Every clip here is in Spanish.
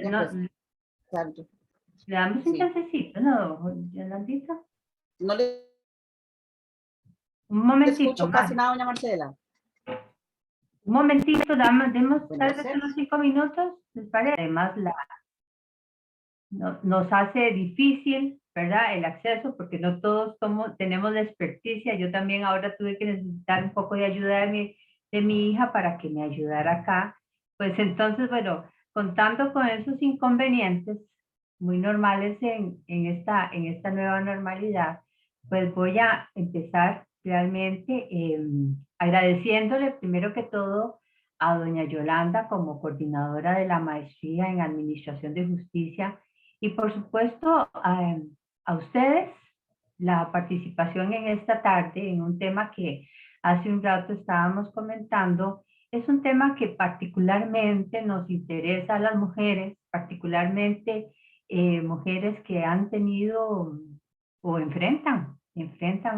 no, Exacto. le damos un Sí. chancecito, ¿no, Yolandita? No le Un momentito escucho más. casi nada, doña Marcela. Un momentito, demos Bueno, tal vez unos 5 minutos, ¿les parece? Además, nos hace difícil, ¿verdad? El acceso, porque no todos tenemos la experticia. Yo también ahora tuve que necesitar un poco de ayuda de mi hija para que me ayudara acá. Pues entonces, bueno, contando con esos inconvenientes muy normales en esta nueva normalidad, pues voy a empezar realmente agradeciéndole primero que todo a doña Yolanda como coordinadora de la maestría en Administración de Justicia y por supuesto a ustedes la participación en esta tarde en un tema que hace un rato estábamos comentando. Es un tema que particularmente nos interesa a las mujeres, particularmente mujeres que han tenido o enfrentan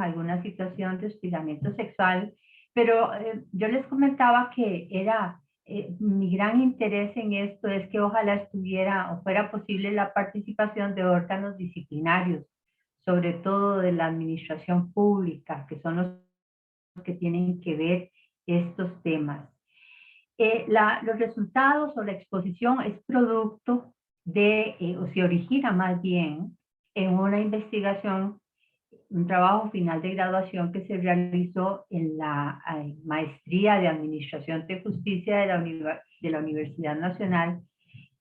alguna situación de hostigamiento sexual, pero yo les comentaba que era mi gran interés en esto es que ojalá estuviera o fuera posible la participación de órganos disciplinarios, sobre todo de la administración pública, que son los que tienen que ver estos temas. Los resultados o la exposición es producto o se origina más bien en una investigación, un trabajo final de graduación que se realizó en la maestría de Administración de Justicia de la Universidad Nacional,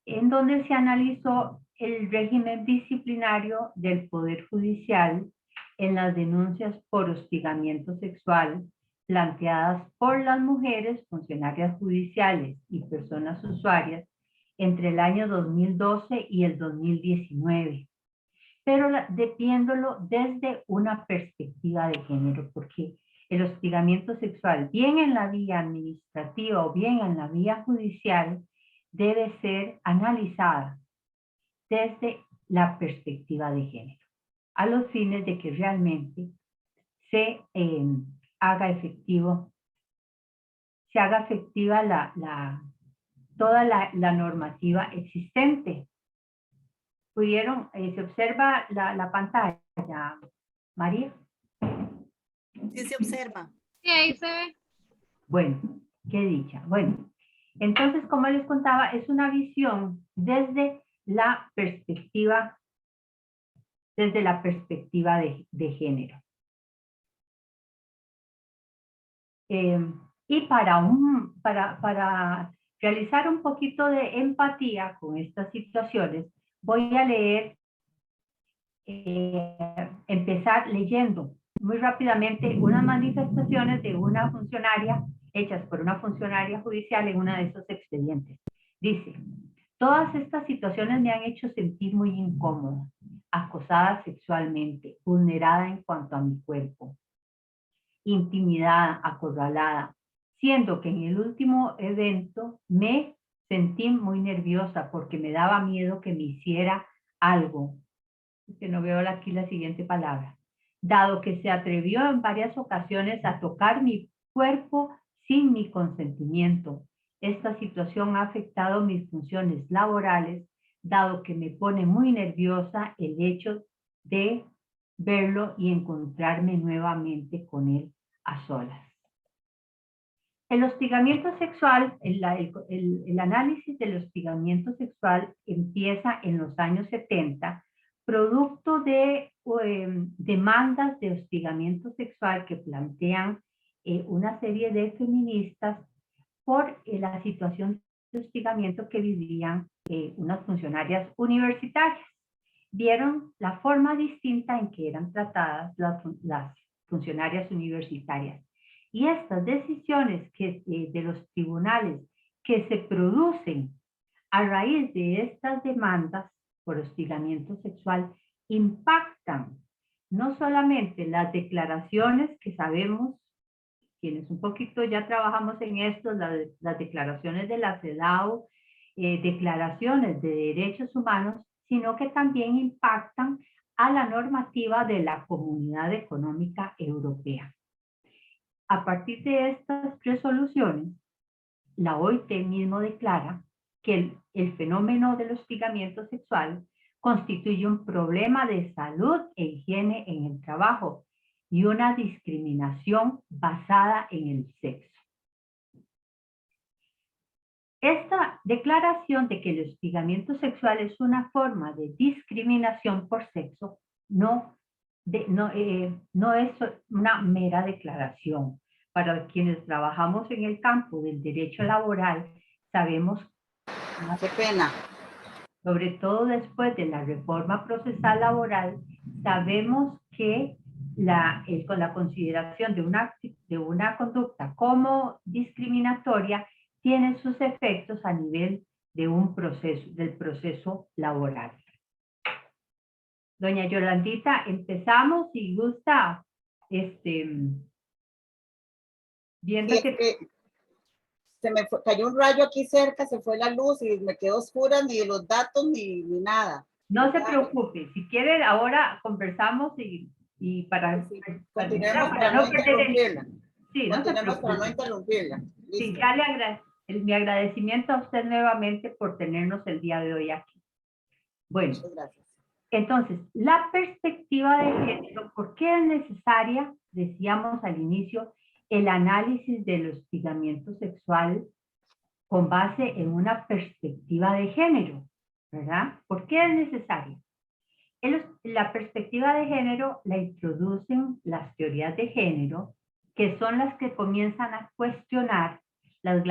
en donde se analizó el régimen disciplinario del Poder Judicial en las denuncias por hostigamiento sexual planteadas por las mujeres funcionarias judiciales y personas usuarias entre el año 2012 y el 2019, pero viéndolo desde una perspectiva de género, porque el hostigamiento sexual, bien en la vía administrativa o bien en la vía judicial, debe ser analizada desde la perspectiva de género, a los fines de que realmente se haga efectiva toda la normativa existente. Se observa la pantalla, María. Sí se observa. Sí, ahí se ve. Bueno, qué dicha. Bueno, entonces, como les contaba, es una visión desde la perspectiva de género. Y para realizar un poquito de empatía con estas situaciones, voy a leer, empezar leyendo muy rápidamente unas manifestaciones de una funcionaria, hechas por una funcionaria judicial en uno de esos expedientes. Dice: todas estas situaciones me han hecho sentir muy incómoda, acosada sexualmente, vulnerada en cuanto a mi cuerpo, intimidada, acorralada, siendo que en el último evento me sentí muy nerviosa porque me daba miedo que me hiciera algo. Que no veo aquí la siguiente palabra. Dado que se atrevió en varias ocasiones a tocar mi cuerpo sin mi consentimiento. Esta situación ha afectado mis funciones laborales, dado que me pone muy nerviosa el hecho de verlo y encontrarme nuevamente con él a solas. El hostigamiento sexual, el análisis del hostigamiento sexual empieza en los años 70, producto de demandas de hostigamiento sexual que plantean una serie de feministas por la situación de hostigamiento que vivían unas funcionarias universitarias. Vieron la forma distinta en que eran tratadas las funcionarias universitarias. Y estas decisiones de los tribunales que se producen a raíz de estas demandas por hostigamiento sexual impactan no solamente las declaraciones que sabemos, quienes un poquito ya trabajamos en esto, las declaraciones de la CEDAW, declaraciones de derechos humanos, sino que también impactan a la normativa de la Comunidad Económica Europea. A partir de estas resoluciones, la OIT mismo declara que el fenómeno del hostigamiento sexual constituye un problema de salud e higiene en el trabajo y una discriminación basada en el sexo. Esta declaración de que el hostigamiento sexual es una forma de discriminación por sexo no es una mera declaración. Para quienes trabajamos en el campo del derecho laboral, sabemos, Qué pena. sobre todo después de la reforma procesal laboral, sabemos que con la consideración de una conducta como discriminatoria, tiene sus efectos a nivel de del proceso laboral. Doña Yolandita, empezamos, si gusta, viendo Sí, que se me cayó un rayo aquí cerca, se fue la luz y me quedó oscura, ni los datos ni nada. no se preocupe, si quiere ahora conversamos y para, Sí, para continuemos no para no perder interrumpirla. sí, no se Continuemos para no preocupe. interrumpirla. Sí, Listo. ya mi agradecimiento a usted nuevamente por tenernos el día de hoy aquí. Bueno, Muchas gracias. entonces, la perspectiva de género, ¿por qué es necesaria? Decíamos al inicio, el análisis del hostigamiento sexual con base en una perspectiva de género, ¿verdad? ¿Por qué es necesaria? La perspectiva de género la introducen las teorías de género, que son las que comienzan a cuestionar las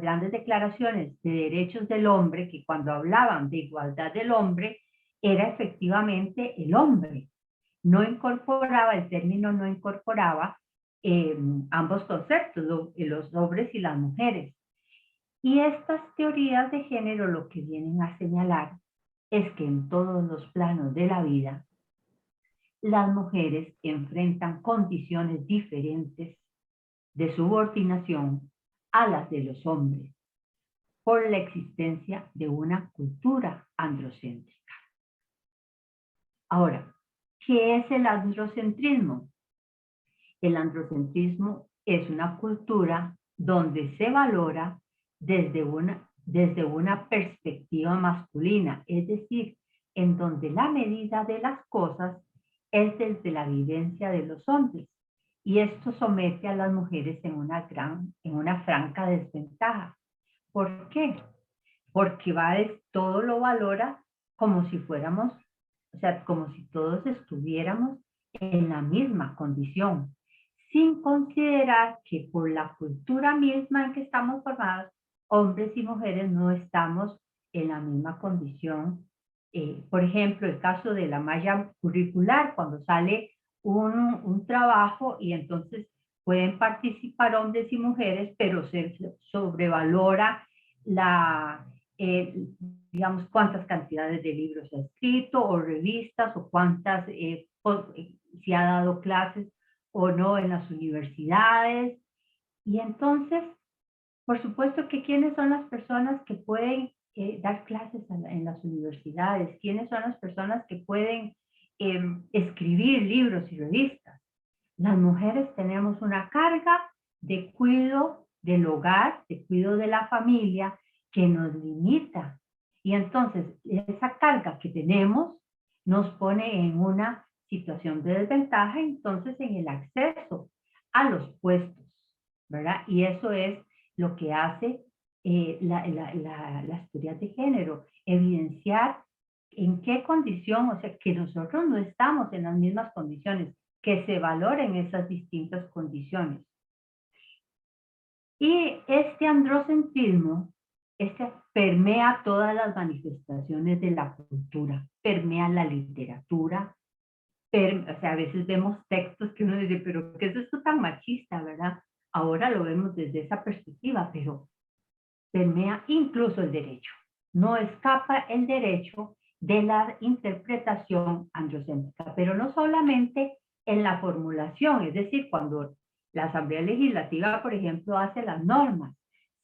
grandes declaraciones de derechos del hombre, que cuando hablaban de igualdad del hombre, era efectivamente el hombre. No incorporaba, el término no incorporaba ambos conceptos, los hombres y las mujeres. Y estas teorías de género lo que vienen a señalar es que en todos los planos de la vida, las mujeres enfrentan condiciones diferentes de subordinación a las de los hombres por la existencia de una cultura androcéntrica. Ahora, ¿qué es el androcentrismo? El androcentrismo es una cultura donde se valora desde una perspectiva masculina, es decir, en donde la medida de las cosas es desde la vivencia de los hombres. Y esto somete a las mujeres en una franca desventaja. ¿Por qué? Porque todo lo valora como si fuéramos, o sea, como si todos estuviéramos en la misma condición, sin considerar que por la cultura misma en que estamos formados, hombres y mujeres no estamos en la misma condición. Por ejemplo, el caso de la malla curricular, cuando sale un trabajo y entonces pueden participar hombres y mujeres, pero se sobrevalora digamos, cuántas cantidades de libros se ha escrito o revistas o cuántas, si ha dado clases o no en las universidades. Y entonces, por supuesto que quiénes son las personas que pueden dar clases en las universidades, quiénes son las personas que pueden escribir libros y revistas. Las mujeres tenemos una carga de cuidado del hogar, de cuidado de la familia, que nos limita. Y entonces esa carga que tenemos nos pone en una situación de desventaja, entonces en el acceso a los puestos, ¿verdad? Y eso es lo que hace las teorías de género, evidenciar en qué condición, o sea, que nosotros no estamos en las mismas condiciones, que se valoren esas distintas condiciones. Y este androcentrismo permea todas las manifestaciones de la cultura, permea la literatura, o sea, a veces vemos textos que uno dice, pero ¿qué es esto tan machista, verdad? Ahora lo vemos desde esa perspectiva, pero permea incluso el derecho. No escapa el derecho de la interpretación androcéntrica, pero no solamente en la formulación, es decir, cuando la Asamblea Legislativa, por ejemplo, hace las normas,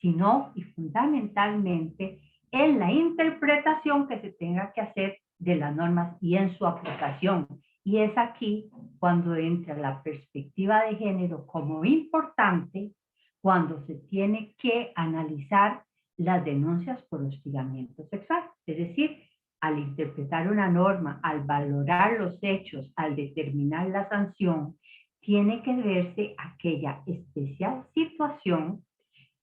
sino y fundamentalmente en la interpretación que se tenga que hacer de las normas y en su aplicación. Y es aquí cuando entra la perspectiva de género como importante, cuando se tiene que analizar las denuncias por hostigamiento sexual. Es decir, al interpretar una norma, al valorar los hechos, al determinar la sanción, tiene que verse aquella especial situación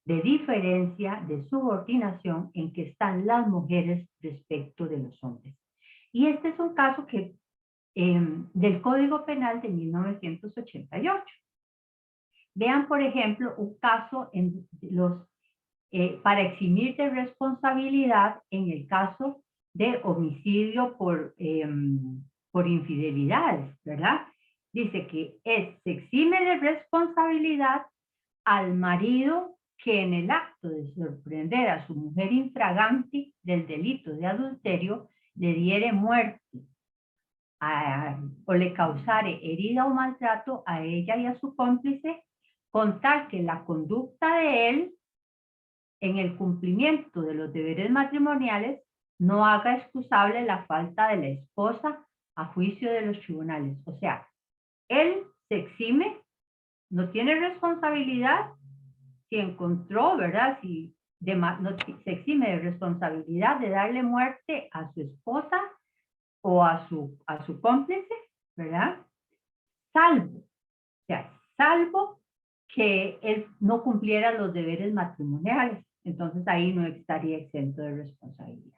de diferencia, de subordinación en que están las mujeres respecto de los hombres. Y este es un caso que, del Código Penal de 1988. Vean, por ejemplo, un caso en para eximir de responsabilidad en el caso de homicidio por infidelidades, ¿verdad? Dice que se exime de responsabilidad al marido que en el acto de sorprender a su mujer infragante del delito de adulterio le diere muerte o le causare herida o maltrato a ella y a su cómplice, con tal que la conducta de él en el cumplimiento de los deberes matrimoniales no haga excusable la falta de la esposa a juicio de los tribunales. O sea, él se exime, no tiene responsabilidad, si encontró, ¿verdad? Si se exime de responsabilidad de darle muerte a su esposa o a su cómplice, ¿verdad? Salvo que él no cumpliera los deberes matrimoniales. Entonces ahí no estaría exento de responsabilidad.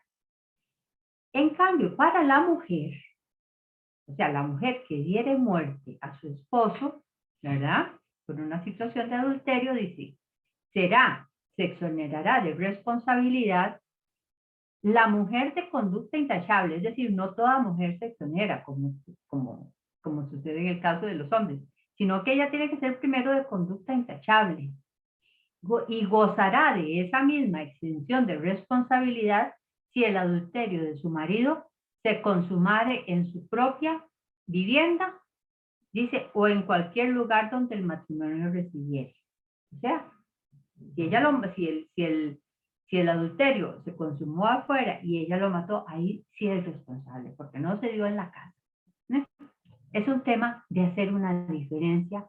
En cambio, para la mujer, o sea, la mujer que diere muerte a su esposo, ¿verdad? Por una situación de adulterio, dice, se exonerará de responsabilidad la mujer de conducta intachable, es decir, no toda mujer se exonera, como sucede en el caso de los hombres, sino que ella tiene que ser primero de conducta intachable y gozará de esa misma exención de responsabilidad si el adulterio de su marido se consumare en su propia vivienda, dice, o en cualquier lugar donde el matrimonio residiere. O sea, si el adulterio se consumó afuera y ella lo mató, ahí sí es responsable, porque no se dio en la casa. Es un tema de hacer una diferencia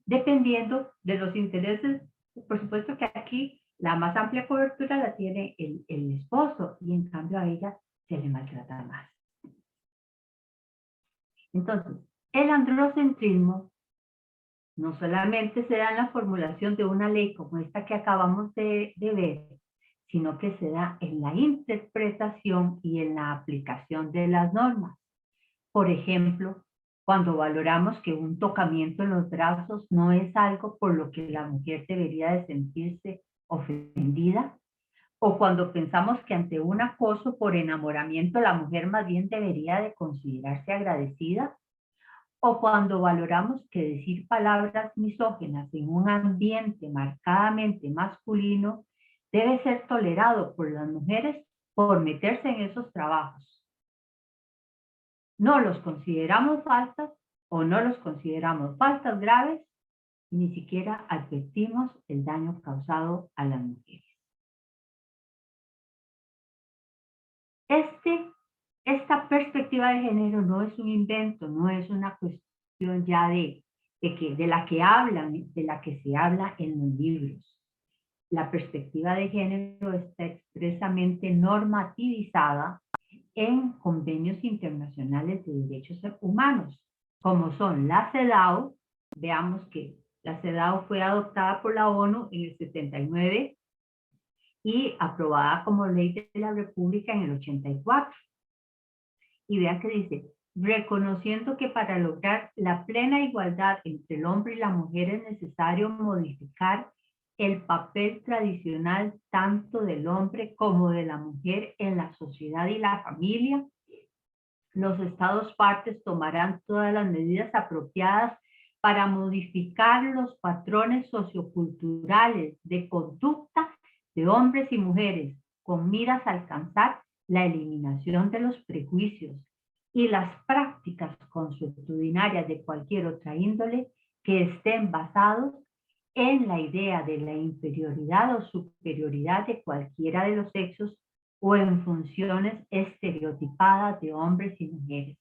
dependiendo de los intereses. Por supuesto que aquí la más amplia cobertura la tiene el esposo y en cambio a ella se le maltrata más. Entonces, el androcentrismo no solamente se da en la formulación de una ley como esta que acabamos de ver, sino que se da en la interpretación y en la aplicación de las normas. Por ejemplo, cuando valoramos que un tocamiento en los brazos no es algo por lo que la mujer debería de sentirse ofendida, o cuando pensamos que ante un acoso por enamoramiento la mujer más bien debería de considerarse agradecida, o cuando valoramos que decir palabras misóginas en un ambiente marcadamente masculino debe ser tolerado por las mujeres por meterse en esos trabajos. No los consideramos faltas o no los consideramos faltas graves y ni siquiera advertimos el daño causado a las mujeres. Esta perspectiva de género no es un invento, no es una cuestión ya de la que se habla en los libros. La perspectiva de género está expresamente normativizada en convenios internacionales de derechos humanos, como son la CEDAW. Veamos que la CEDAW fue adoptada por la ONU en el 79 y aprobada como ley de la República en el 84. Y vean que dice, reconociendo que para lograr la plena igualdad entre el hombre y la mujer es necesario modificar el papel tradicional tanto del hombre como de la mujer en la sociedad y la familia, los estados partes tomarán todas las medidas apropiadas para modificar los patrones socioculturales de conducta de hombres y mujeres con miras a alcanzar la eliminación de los prejuicios y las prácticas consuetudinarias de cualquier otra índole que estén basados en la idea de la inferioridad o superioridad de cualquiera de los sexos o en funciones estereotipadas de hombres y mujeres.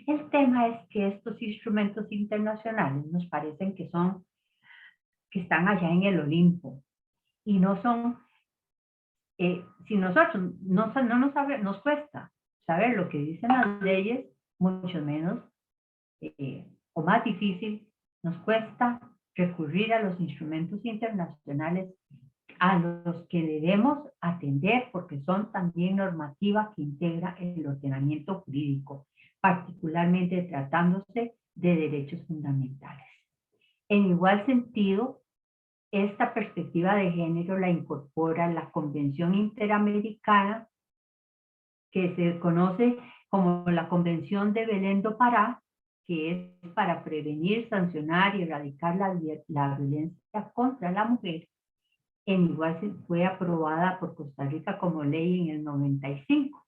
El tema es que estos instrumentos internacionales nos parecen que están allá en el Olimpo y no son, si nosotros nos cuesta saber lo que dicen las leyes, mucho menos o más difícil, nos cuesta recurrir a los instrumentos internacionales a los que debemos atender porque son también normativa que integra el ordenamiento jurídico, particularmente tratándose de derechos fundamentales. En igual sentido, esta perspectiva de género la incorpora la Convención Interamericana, que se conoce como la Convención de Belén do Pará, que es para prevenir, sancionar y erradicar la violencia contra la mujer. En igual fue aprobada por Costa Rica como ley en el 95.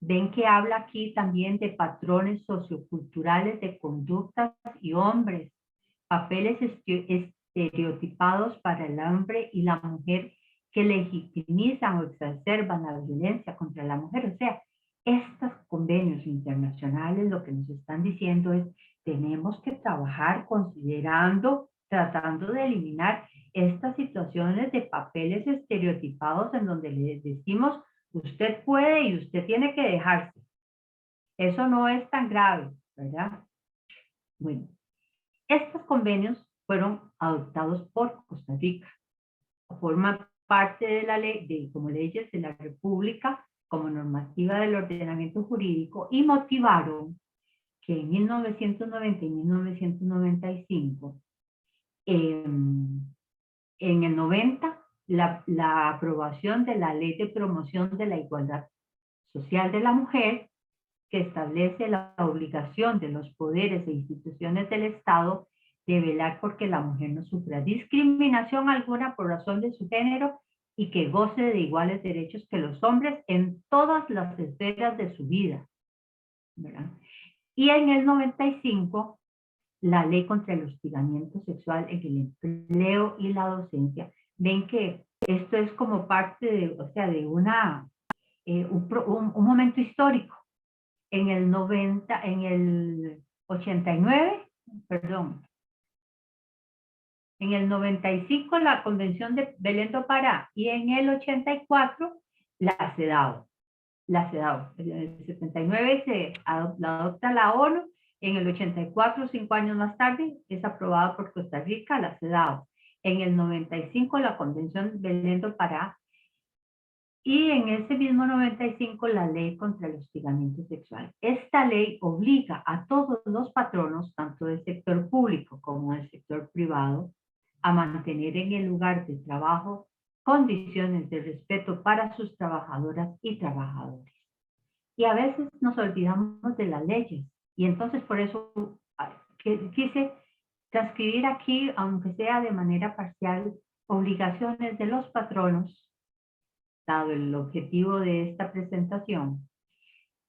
Ven que habla aquí también de patrones socioculturales de conductas y hombres, papeles estereotipados para el hombre y la mujer que legitimizan o exacerban la violencia contra la mujer. O sea, estos convenios internacionales lo que nos están diciendo es tenemos que trabajar considerando, tratando de eliminar estas situaciones de papeles estereotipados en donde le decimos usted puede y usted tiene que dejarse. Eso no es tan grave, ¿verdad? Bueno, estos convenios fueron adoptados por Costa Rica. Forman parte de la ley, como leyes de la República, como normativa del ordenamiento jurídico y motivaron que en 1990 y 1995, en el 90, la aprobación de la Ley de Promoción de la Igualdad Social de la Mujer, que establece la obligación de los poderes e instituciones del Estado de velar porque la mujer no sufra discriminación alguna por razón de su género y que goce de iguales derechos que los hombres en todas las esferas de su vida, ¿verdad? Y en el 95, la ley contra el hostigamiento sexual en el empleo y la docencia. Ven que esto es como parte de, o sea, de un momento histórico. En el 90, en el 89, perdón, en el 95 la Convención de Belén do Pará y en el 84 la CEDAW. La CEDAW. En el 79 la adopta la ONU, en el 84, 5 años más tarde, es aprobada por Costa Rica la CEDAW. En el 95 la Convención Belén do Pará y en ese mismo 95 la ley contra el hostigamiento sexual. Esta ley obliga a todos los patronos, tanto del sector público como del sector privado, a mantener en el lugar de trabajo condiciones de respeto para sus trabajadoras y trabajadores. Y a veces nos olvidamos de las leyes. Y entonces por eso quise transcribir aquí, aunque sea de manera parcial, obligaciones de los patronos, dado el objetivo de esta presentación.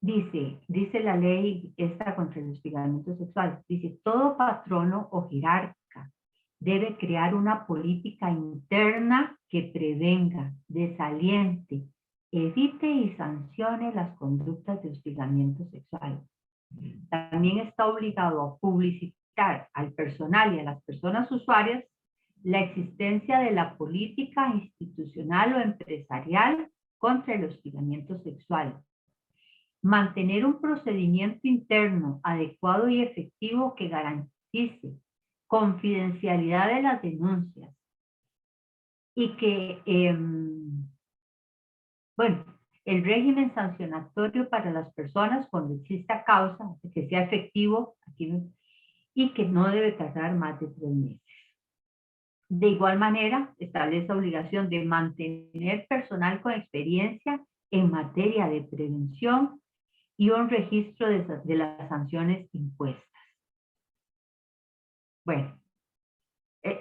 Dice la ley esta contra el hostigamiento sexual, dice, todo patrono o jerarca debe crear una política interna que prevenga, desaliente, evite y sancione las conductas de hostigamiento sexual. También está obligado a publicitar al personal y a las personas usuarias la existencia de la política institucional o empresarial contra el hostigamiento sexual. Mantener un procedimiento interno adecuado y efectivo que garantice confidencialidad de las denuncias y que, bueno, el régimen sancionatorio para las personas cuando exista causa, que sea efectivo y que no debe tardar más de 3 meses. De igual manera, establece obligación de mantener personal con experiencia en materia de prevención y un registro de las sanciones impuestas. Bueno,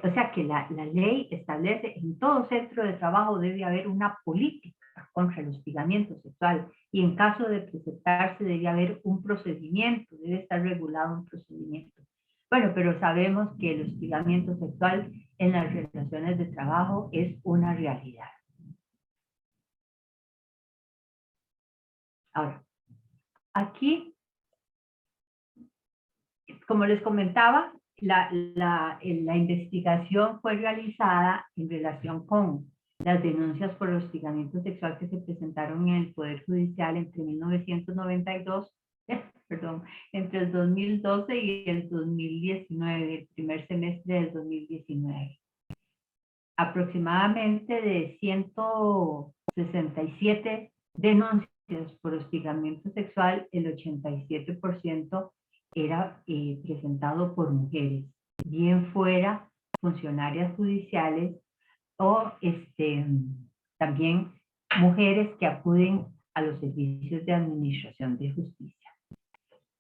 o sea que la ley establece en todo centro de trabajo debe haber una política contra el hostigamiento sexual y en caso de presentarse debe haber un procedimiento, debe estar regulado un procedimiento. Bueno, pero sabemos que el hostigamiento sexual en las relaciones de trabajo es una realidad. Ahora, aquí, como les comentaba, la investigación fue realizada en relación con las denuncias por hostigamiento sexual que se presentaron en el Poder Judicial entre 1992, perdón, entre el 2012 y el 2019, el primer semestre del 2019. Aproximadamente de 167 denuncias por hostigamiento sexual, el 87% era presentado por mujeres, bien fuera funcionarias judiciales o también mujeres que acuden a los servicios de administración de justicia.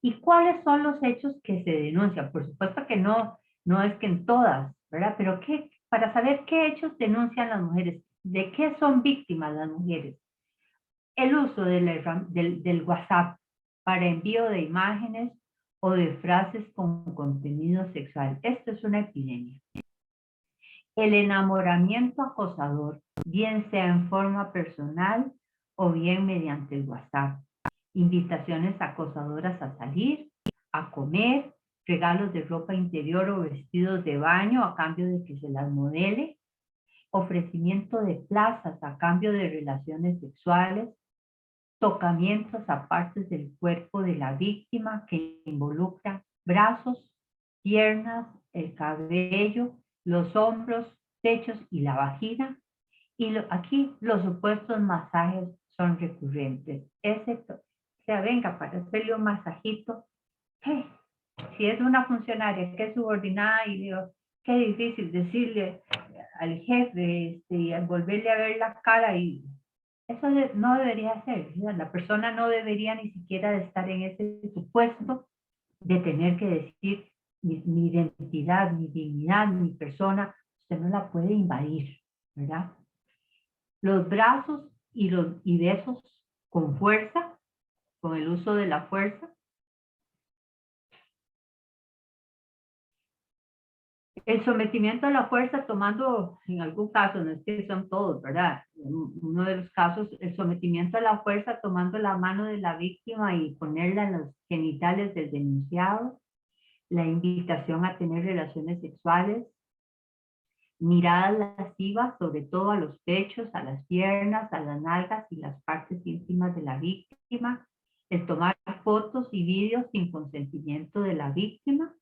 ¿Y cuáles son los hechos que se denuncian? Por supuesto que no es que en todas, ¿verdad? Pero para saber qué hechos denuncian las mujeres, de qué son víctimas las mujeres. El uso del WhatsApp para envío de imágenes o de frases con contenido sexual. Esto es una epidemia. El enamoramiento acosador, bien sea en forma personal o bien mediante el WhatsApp. Invitaciones acosadoras a salir, a comer, regalos de ropa interior o vestidos de baño a cambio de que se las modele, ofrecimiento de plazas a cambio de relaciones sexuales, tocamientos a partes del cuerpo de la víctima que involucran brazos, piernas, el cabello, los hombros, pechos y la vagina. Y aquí los supuestos masajes son recurrentes. O sea, venga, para hacerle un masajito. Si es una funcionaria que es subordinada y digo, qué difícil decirle al jefe y volverle a ver la cara, y eso no debería ser. La persona no debería ni siquiera de estar en ese supuesto de tener que decir mi identidad, mi dignidad, mi persona. Usted no la puede invadir, ¿verdad? Los brazos y besos con fuerza, con el uso de la fuerza. El sometimiento a la fuerza, tomando, en algún caso, no es que son todos, ¿verdad? Uno de los casos, el sometimiento a la fuerza, tomando la mano de la víctima y ponerla en los genitales del denunciado. La invitación a tener relaciones sexuales. Miradas lascivas, sobre todo a los pechos, a las piernas, a las nalgas y las partes íntimas de la víctima. El tomar fotos y vídeos sin consentimiento de la víctima.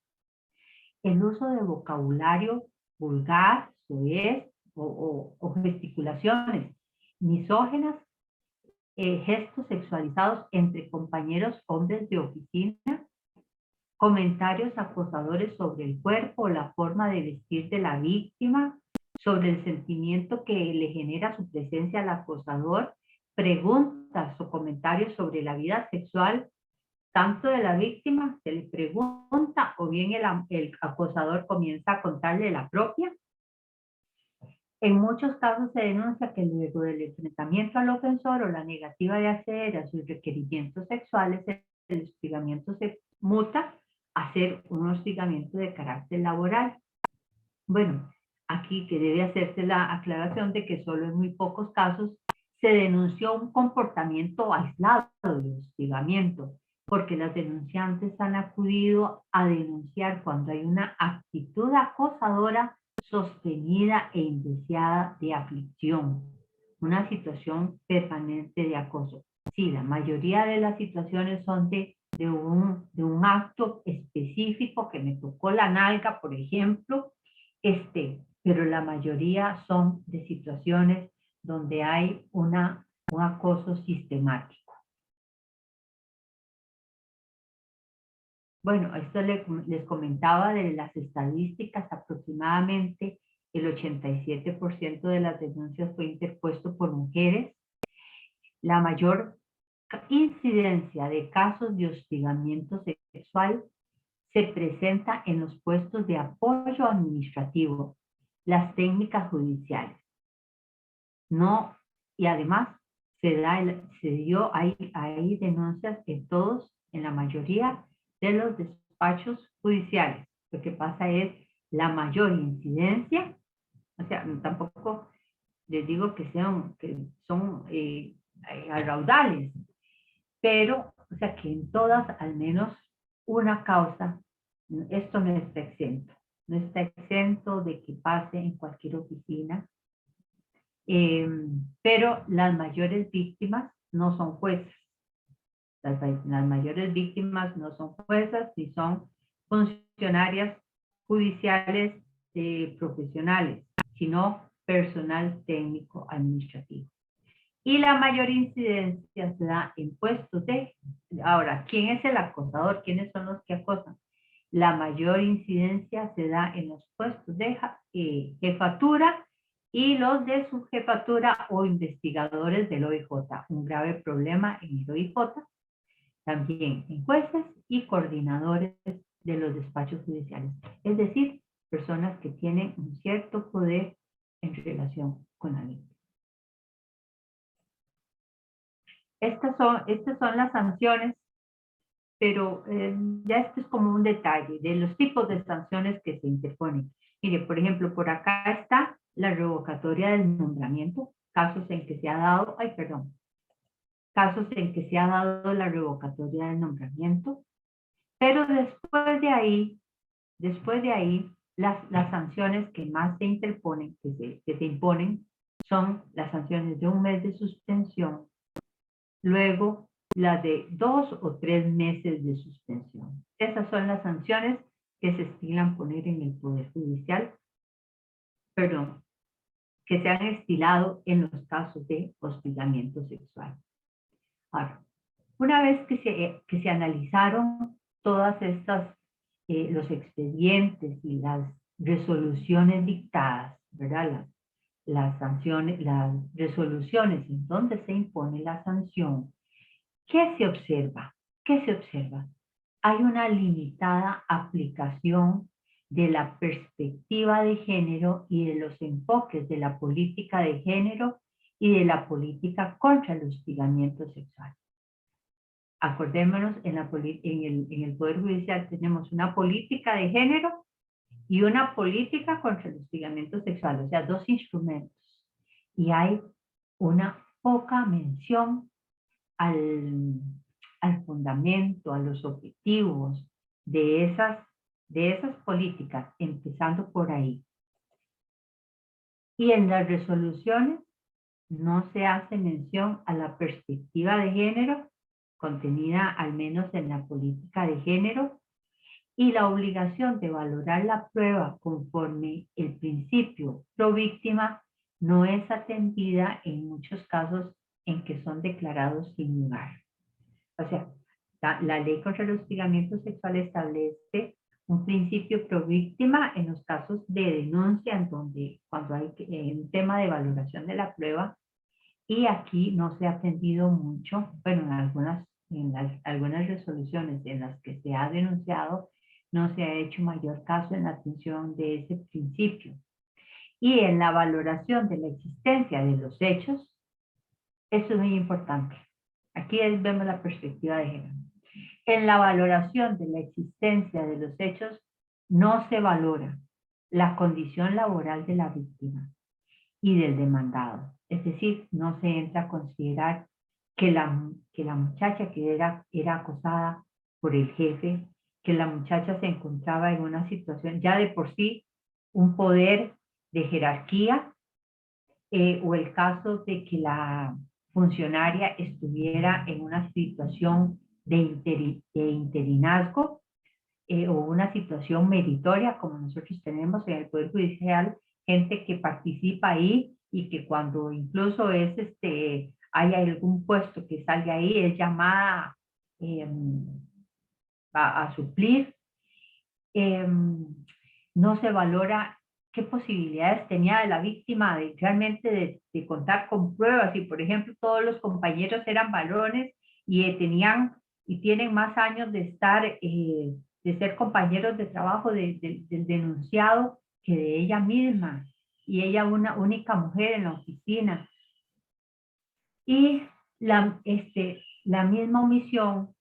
El uso de vocabulario vulgar, soez o gesticulaciones misógenas, gestos sexualizados entre compañeros hombres de oficina, comentarios acosadores sobre el cuerpo o la forma de vestir de la víctima, sobre el sentimiento que le genera su presencia al acosador, preguntas o comentarios sobre la vida sexual tanto de la víctima, se le pregunta, o bien el acosador comienza a contarle la propia. En muchos casos se denuncia que luego del enfrentamiento al ofensor o la negativa de acceder a sus requerimientos sexuales, el hostigamiento se muta a ser un hostigamiento de carácter laboral. Bueno, aquí que debe hacerse la aclaración de que solo en muy pocos casos se denunció un comportamiento aislado de hostigamiento, porque las denunciantes han acudido a denunciar cuando hay una actitud acosadora sostenida e indeseada de aflicción, una situación permanente de acoso. Sí, la mayoría de las situaciones son de un acto específico que me tocó la nalga, por ejemplo, pero la mayoría son de situaciones donde hay un acoso sistemático. Bueno, esto les comentaba de las estadísticas, aproximadamente el 87% de las denuncias fue interpuesto por mujeres. La mayor incidencia de casos de hostigamiento sexual se presenta en los puestos de apoyo administrativo, las técnicas judiciales. No, y además hay denuncias en la mayoría de los despachos judiciales. Lo que pasa es la mayor incidencia, o sea, tampoco les digo que son a raudales, pero, o sea, que en todas al menos una causa, esto no está exento. No está exento de que pase en cualquier oficina. Pero las mayores víctimas no son jueces. Las mayores víctimas no son juezas ni son funcionarias judiciales profesionales, sino personal técnico administrativo. Y la mayor incidencia se da en puestos de... Ahora, ¿quién es el acosador? ¿Quiénes son los que acosan? La mayor incidencia se da en los puestos de jefatura y los de subjefatura o investigadores del OIJ. Un grave problema en el OIJ, también en jueces y coordinadores de los despachos judiciales. Es decir, personas que tienen un cierto poder en relación con la ley. Estas son las sanciones, pero ya esto es como un detalle de los tipos de sanciones que se interponen. Mire, por ejemplo, por acá está la revocatoria del nombramiento, casos en que se ha dado, casos en que se ha dado la revocatoria del nombramiento, pero después de ahí, las sanciones que más se interponen, que se imponen, son las sanciones de 1 mes de suspensión, luego la de 2 o 3 meses de suspensión. Esas son las sanciones que se estilan poner en el Poder Judicial, perdón, que se han estilado en los casos de hostigamiento sexual. Ahora, una vez que se analizaron todas estas, los expedientes y las resoluciones dictadas, ¿verdad? Las sanciones, las resoluciones en donde se impone la sanción, ¿qué se observa? ¿Qué se observa? Hay una limitada aplicación de la perspectiva de género y de los enfoques de la política de género y de la política contra el hostigamiento sexual. Acordémonos, en el Poder Judicial tenemos una política de género y una política contra el hostigamiento sexual, o sea, 2 instrumentos. Y hay una poca mención al fundamento, a los objetivos de esas políticas, empezando por ahí. Y en las resoluciones no se hace mención a la perspectiva de género contenida al menos en la política de género y la obligación de valorar la prueba conforme el principio pro víctima no es atendida en muchos casos en que son declarados sin lugar. O sea, la ley contra el hostigamiento sexual establece un principio pro víctima en los casos de denuncia, en donde cuando hay un tema de valoración de la prueba, y aquí no se ha atendido mucho, bueno, en algunas resoluciones en las que se ha denunciado, no se ha hecho mayor caso en la atención de ese principio. Y en la valoración de la existencia de los hechos, eso es muy importante. Aquí vemos la perspectiva de género. En la valoración de la existencia de los hechos, no se valora la condición laboral de la víctima y del demandado. Es decir, no se entra a considerar que la muchacha que era acosada por el jefe, que la muchacha se encontraba en una situación ya de por sí, un poder de jerarquía, o el caso de que la funcionaria estuviera en una situación de interinazgo, o una situación meritoria, como nosotros tenemos en el Poder Judicial, gente que participa ahí y que cuando incluso hay algún puesto que salga ahí, es llamada a suplir. No se valora qué posibilidades tenía de la víctima de realmente de contar con pruebas. Y por ejemplo, todos los compañeros eran varones y tienen más años de estar, de ser compañeros de trabajo del denunciado que de ella misma, y ella una única mujer en la oficina. Y la misma omisión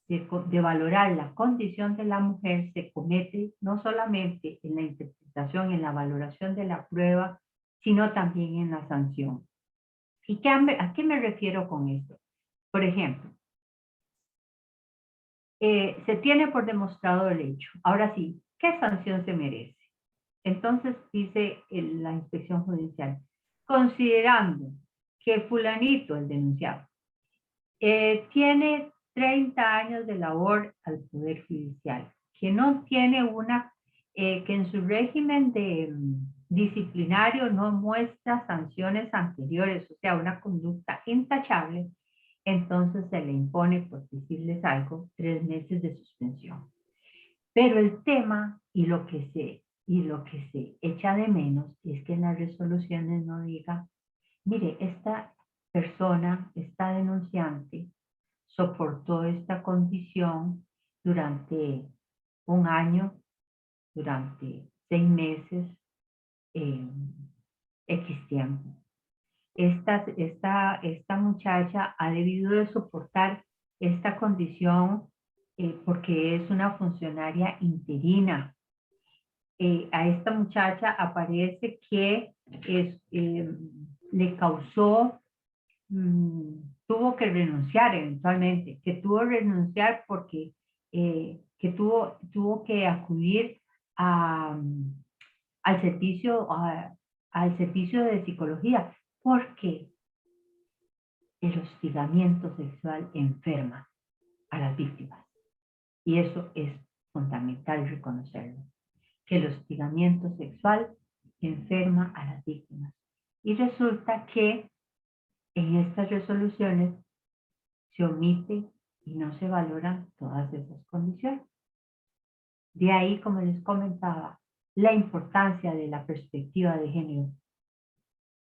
de valorar la condición de la mujer se comete no solamente en la interpretación, en la valoración de la prueba, sino también en la sanción. ¿Y a qué me refiero con esto? Por ejemplo, se tiene por demostrado el hecho. Ahora sí, ¿qué sanción se merece? Entonces dice la inspección judicial, considerando que fulanito, el denunciado, tiene 30 años de labor al Poder Judicial, que no tiene que en su régimen de disciplinario no muestra sanciones anteriores, o sea, una conducta intachable, entonces se le impone, por decirles algo, 3 meses de suspensión. Pero el tema y lo que se echa de menos es que en las resoluciones no diga, mire, esta persona, esta denunciante, soportó esta condición durante 1 año, durante 6 meses, X tiempo. Esta muchacha ha debido de soportar esta condición porque es una funcionaria interina. A esta muchacha aparece que le causó, tuvo que renunciar eventualmente, que tuvo que renunciar porque que tuvo que acudir al servicio de psicología, porque el hostigamiento sexual enferma a las víctimas. Y eso es fundamental reconocerlo, que el hostigamiento sexual enferma a las víctimas. Y resulta que en estas resoluciones se omite y no se valoran todas esas condiciones. De ahí, como les comentaba, la importancia de la perspectiva de género.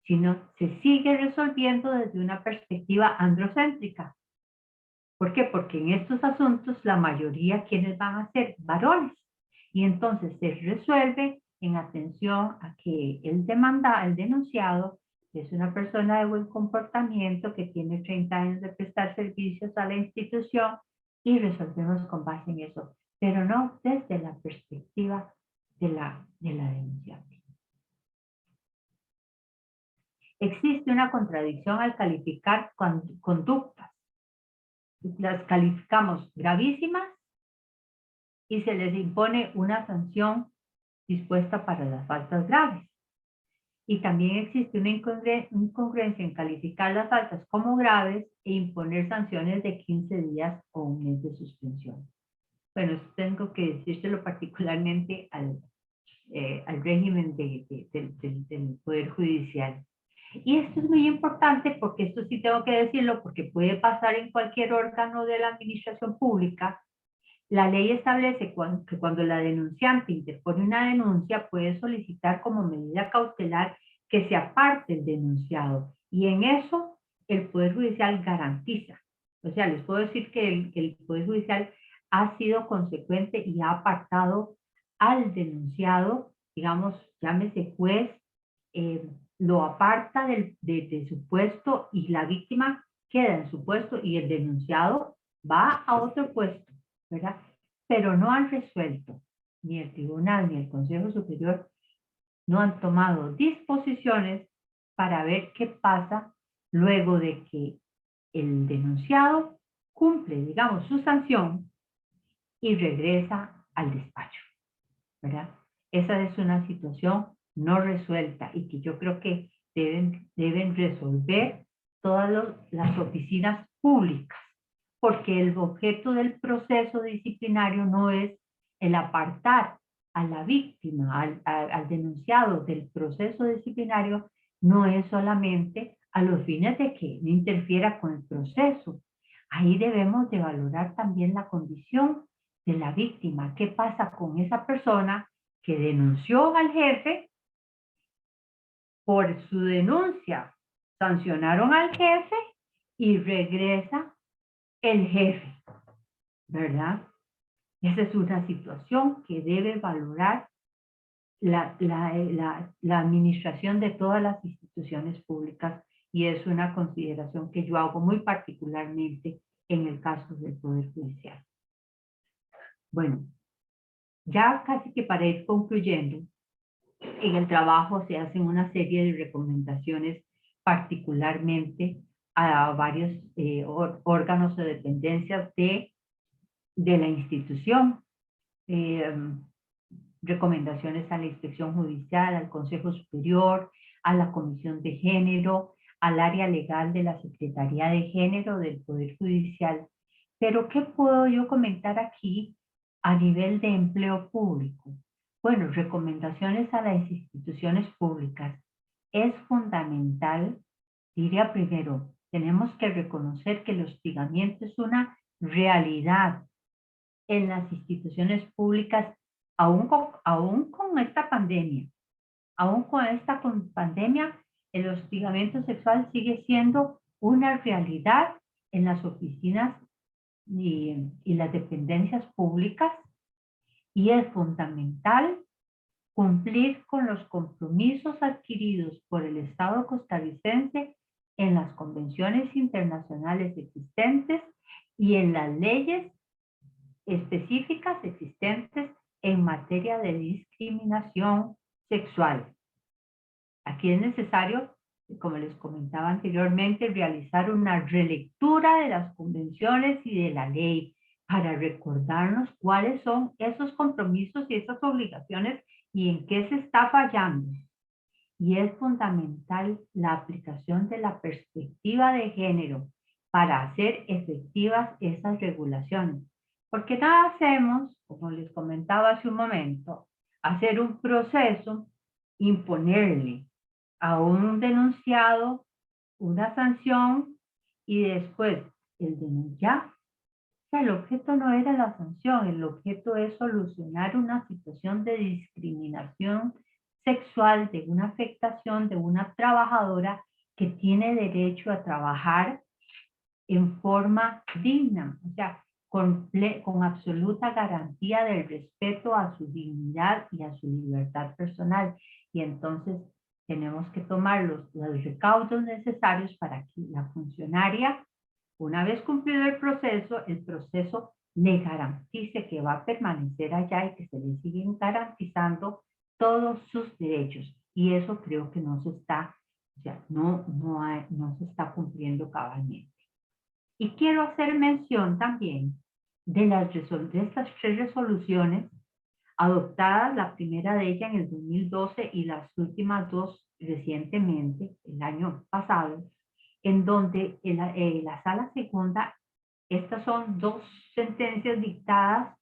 Si no, se sigue resolviendo desde una perspectiva androcéntrica. ¿Por qué? Porque en estos asuntos la mayoría quienes van a ser varones. Y entonces se resuelve en atención a que el denunciado es una persona de buen comportamiento que tiene 30 años de prestar servicios a la institución y resolvemos con base en eso, pero no desde la perspectiva de la denunciante. Existe una contradicción al calificar conductas. Las calificamos gravísimas y se les impone una sanción dispuesta para las faltas graves. Y también existe una incongruencia en calificar las faltas como graves e imponer sanciones de 15 días o 1 mes de suspensión. Bueno, esto tengo que decírselo particularmente al régimen del Poder Judicial. Y esto es muy importante porque esto sí tengo que decirlo porque puede pasar en cualquier órgano de la administración pública. La ley establece que cuando la denunciante interpone una denuncia puede solicitar como medida cautelar que se aparte el denunciado. Y en eso el Poder Judicial garantiza. O sea, les puedo decir que el Poder Judicial ha sido consecuente y ha apartado al denunciado, digamos, llámese juez, lo aparta de su puesto y la víctima queda en su puesto y el denunciado va a otro puesto, ¿verdad? Pero no han resuelto, ni el tribunal ni el Consejo Superior no han tomado disposiciones para ver qué pasa luego de que el denunciado cumple, digamos, su sanción y regresa al despacho, ¿verdad? Esa es una situación no resuelta y que yo creo que deben resolver todas las oficinas públicas, porque el objeto del proceso disciplinario no es el apartar a la víctima, al denunciado del proceso disciplinario, no es solamente a los fines de que no interfiera con el proceso. Ahí debemos de valorar también la condición de la víctima. ¿Qué pasa con esa persona que denunció al jefe? Por su denuncia sancionaron al jefe y regresa el jefe, ¿verdad? Esa es una situación que debe valorar la administración de todas las instituciones públicas y es una consideración que yo hago muy particularmente en el caso del Poder Judicial. Bueno, ya casi que para ir concluyendo, en el trabajo se hacen una serie de recomendaciones particularmente a varios órganos o dependencias de la institución. Recomendaciones a la Inspección Judicial, al Consejo Superior, a la Comisión de Género, al área legal de la Secretaría de Género del Poder Judicial. Pero, ¿qué puedo yo comentar aquí a nivel de empleo público? Bueno, recomendaciones a las instituciones públicas. Es fundamental, diría primero, tenemos que reconocer que el hostigamiento es una realidad en las instituciones públicas, aún con esta pandemia. Aún con esta pandemia, el hostigamiento sexual sigue siendo una realidad en las oficinas y las dependencias públicas, y es fundamental cumplir con los compromisos adquiridos por el Estado costarricense en las convenciones internacionales existentes y en las leyes específicas existentes en materia de discriminación sexual. Aquí es necesario, como les comentaba anteriormente, realizar una relectura de las convenciones y de la ley para recordarnos cuáles son esos compromisos y esas obligaciones y en qué se está fallando. Y es fundamental la aplicación de la perspectiva de género para hacer efectivas esas regulaciones. Porque nada hacemos, como les comentaba hace un momento, hacer un proceso, imponerle a un denunciado una sanción y después el denunciar. O sea, el objeto no era la sanción, el objeto es solucionar una situación de discriminación sexual, de una afectación de una trabajadora que tiene derecho a trabajar en forma digna, o sea, con absoluta garantía del respeto a su dignidad y a su libertad personal. Y entonces tenemos que tomar los recaudos necesarios para que la funcionaria, una vez cumplido el proceso le garantice que va a permanecer allá y que se le siguen garantizando todos sus derechos. Y eso creo que no se está, o sea, no se está cumpliendo cabalmente. Y quiero hacer mención también de estas 3 resoluciones adoptadas, la primera de ellas en el 2012 y las últimas 2 recientemente, el año pasado, en donde la sala segunda, estas son 2 sentencias dictadas,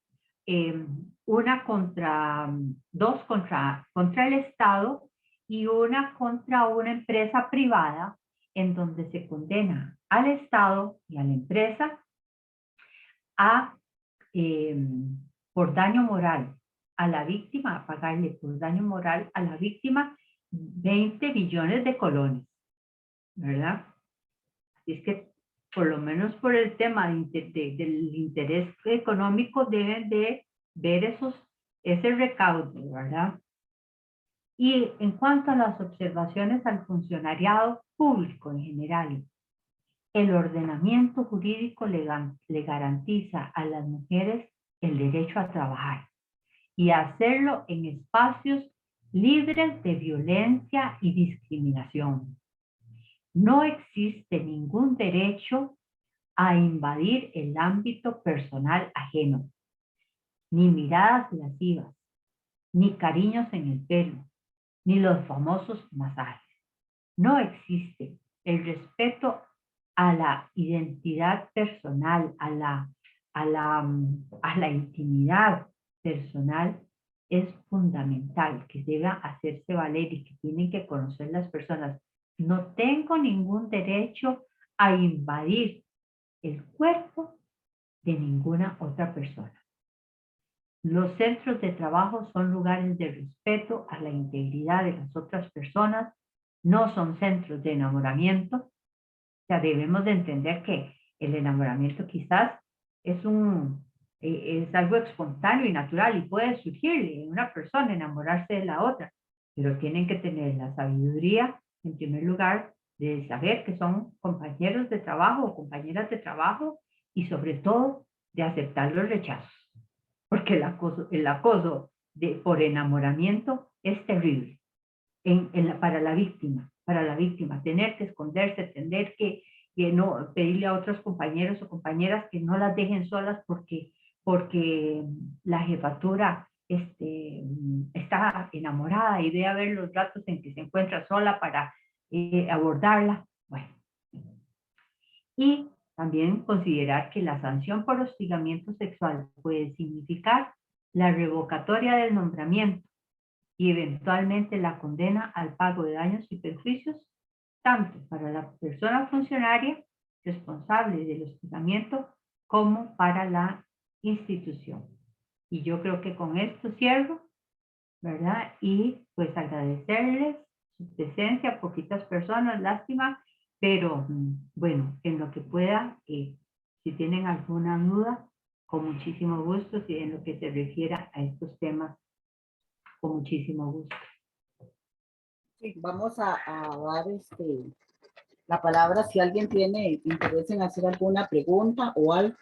dos contra el Estado y una contra una empresa privada, en donde se condena al Estado y a la empresa por daño moral a la víctima, a pagarle por daño moral a la víctima 20 billones de colones, ¿verdad? Así es que por lo menos por el tema del interés económico deben de ver ese recaudo, ¿verdad? Y en cuanto a las observaciones al funcionariado público en general, el ordenamiento jurídico le garantiza a las mujeres el derecho a trabajar y a hacerlo en espacios libres de violencia y discriminación. No existe ningún derecho a invadir el ámbito personal ajeno, ni miradas lascivas, ni cariños en el pelo, ni los famosos masajes. No existe el respeto a la identidad personal, a la intimidad personal. Es fundamental que deba hacerse valer y que tienen que conocer las personas. No tengo ningún derecho a invadir el cuerpo de ninguna otra persona. Los centros de trabajo son lugares de respeto a la integridad de las otras personas, no son centros de enamoramiento. O sea, debemos de entender que el enamoramiento quizás es algo espontáneo y natural y puede surgirle en una persona enamorarse de la otra, pero tienen que tener la sabiduría, en primer lugar, de saber que son compañeros de trabajo o compañeras de trabajo y sobre todo de aceptar los rechazos, porque el acoso por enamoramiento es terrible para la víctima, tener que esconderse, tener que no pedirle a otros compañeros o compañeras que no las dejen solas porque la jefatura está enamorada y ve a ver los ratos en que se encuentra sola para abordarla. Bueno. Y también considerar que la sanción por hostigamiento sexual puede significar la revocatoria del nombramiento y eventualmente la condena al pago de daños y perjuicios, tanto para la persona funcionaria responsable del hostigamiento como para la institución. Y yo creo que con esto cierro, ¿verdad? Y pues agradecerles su presencia, poquitas personas, lástima, pero bueno, en lo que pueda, si tienen alguna duda, con muchísimo gusto, si en lo que se refiera a estos temas, con muchísimo gusto. Sí, vamos a dar la palabra si alguien tiene interés en hacer alguna pregunta o algo.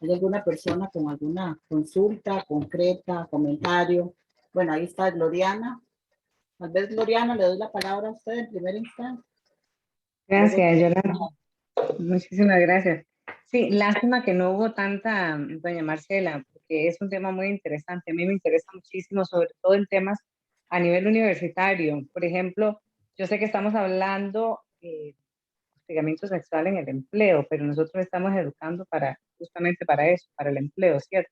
¿Hay alguna persona con alguna consulta concreta, comentario? Bueno, ahí está Gloriana. Tal vez, Gloriana, le doy la palabra a usted en primer instante. Gracias, Yolanda. Muchísimas gracias. Sí, lástima que no hubo tanta doña Marcela, porque es un tema muy interesante. A mí me interesa muchísimo, sobre todo en temas a nivel universitario. Por ejemplo, yo sé que estamos hablando de hostigamiento sexual en el empleo, pero nosotros estamos educando justamente para eso, para el empleo, ¿cierto?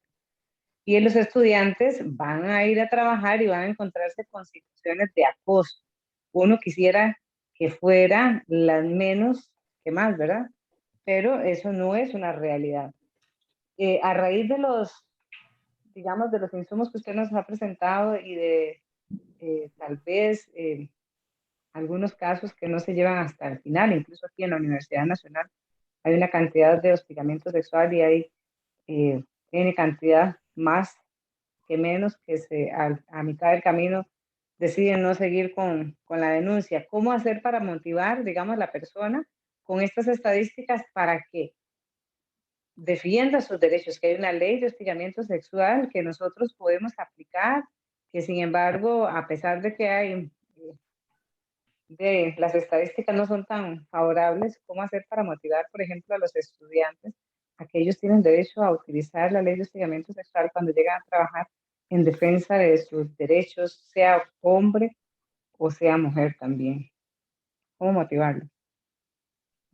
Y los estudiantes van a ir a trabajar y van a encontrarse con situaciones de acoso. Uno quisiera que fueran las menos que más, ¿verdad? Pero eso no es una realidad. A raíz de digamos, de los insumos que usted nos ha presentado y de tal vez algunos casos que no se llevan hasta el final, incluso aquí en la Universidad Nacional hay una cantidad de hostigamiento sexual y hay tiene cantidad más que menos que a mitad del camino deciden no seguir con la denuncia. ¿Cómo hacer para motivar, digamos, a la persona con estas estadísticas para que defienda sus derechos? Que hay una ley de hostigamiento sexual que nosotros podemos aplicar, que sin embargo, a pesar de que hay las estadísticas no son tan favorables, ¿cómo hacer para motivar, por ejemplo, a los estudiantes a que ellos tienen derecho a utilizar la ley de hostigamiento sexual cuando llegan a trabajar en defensa de sus derechos, sea hombre o sea mujer también? ¿Cómo motivarlo?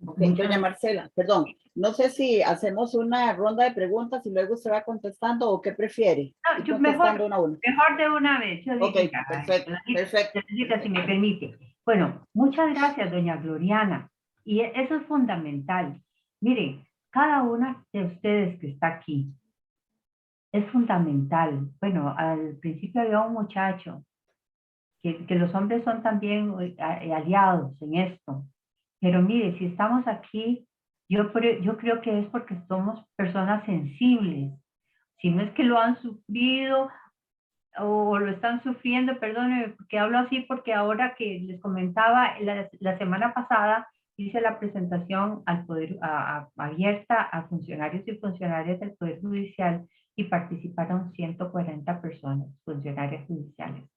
Ok, doña Marcela, perdón. No sé si hacemos una ronda de preguntas y luego se va contestando o qué prefiere. No, yo mejor Una a una. de una vez. Yo Ok, digo, perfecto, perfecto. si me permite. Bueno, muchas gracias, doña Gloriana. Y eso es fundamental. Miren, cada una de ustedes que está aquí es fundamental. Bueno, al principio había un muchacho que los hombres son también aliados en esto. Pero mire, si estamos aquí, yo creo que es porque somos personas sensibles. Si no es que lo han sufrido o lo están sufriendo, perdónenme, porque hablo así, porque ahora que les comentaba, la semana pasada hice la presentación al poder, abierta a funcionarios y funcionarias del Poder Judicial y participaron 140 personas, funcionarias judiciales.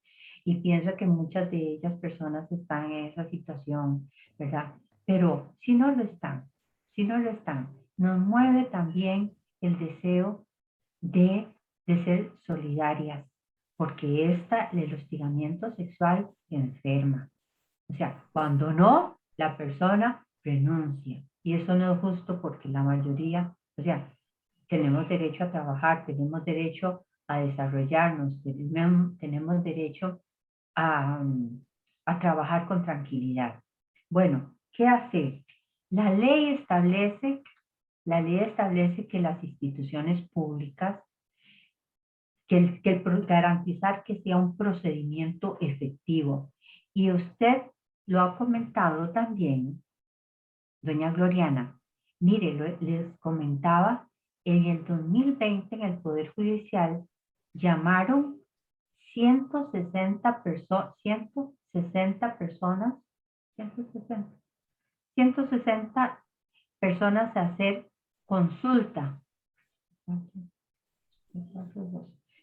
Y pienso que muchas de ellas personas están en esa situación, ¿verdad? Pero si no lo están, nos mueve también el deseo de ser solidarias, porque el hostigamiento sexual enferma. O sea, cuando no, la persona renuncia. Y eso no es justo porque la mayoría, o sea, tenemos derecho a trabajar, tenemos derecho a desarrollarnos, tenemos derecho a, a trabajar con tranquilidad. Bueno, ¿qué hacer? La ley establece que las instituciones públicas, garantizar que sea un procedimiento efectivo. Y usted lo ha comentado también, doña Gloriana. Mire, les comentaba, en el 2020 en el Poder Judicial llamaron 160 personas, 160 personas a hacer consulta.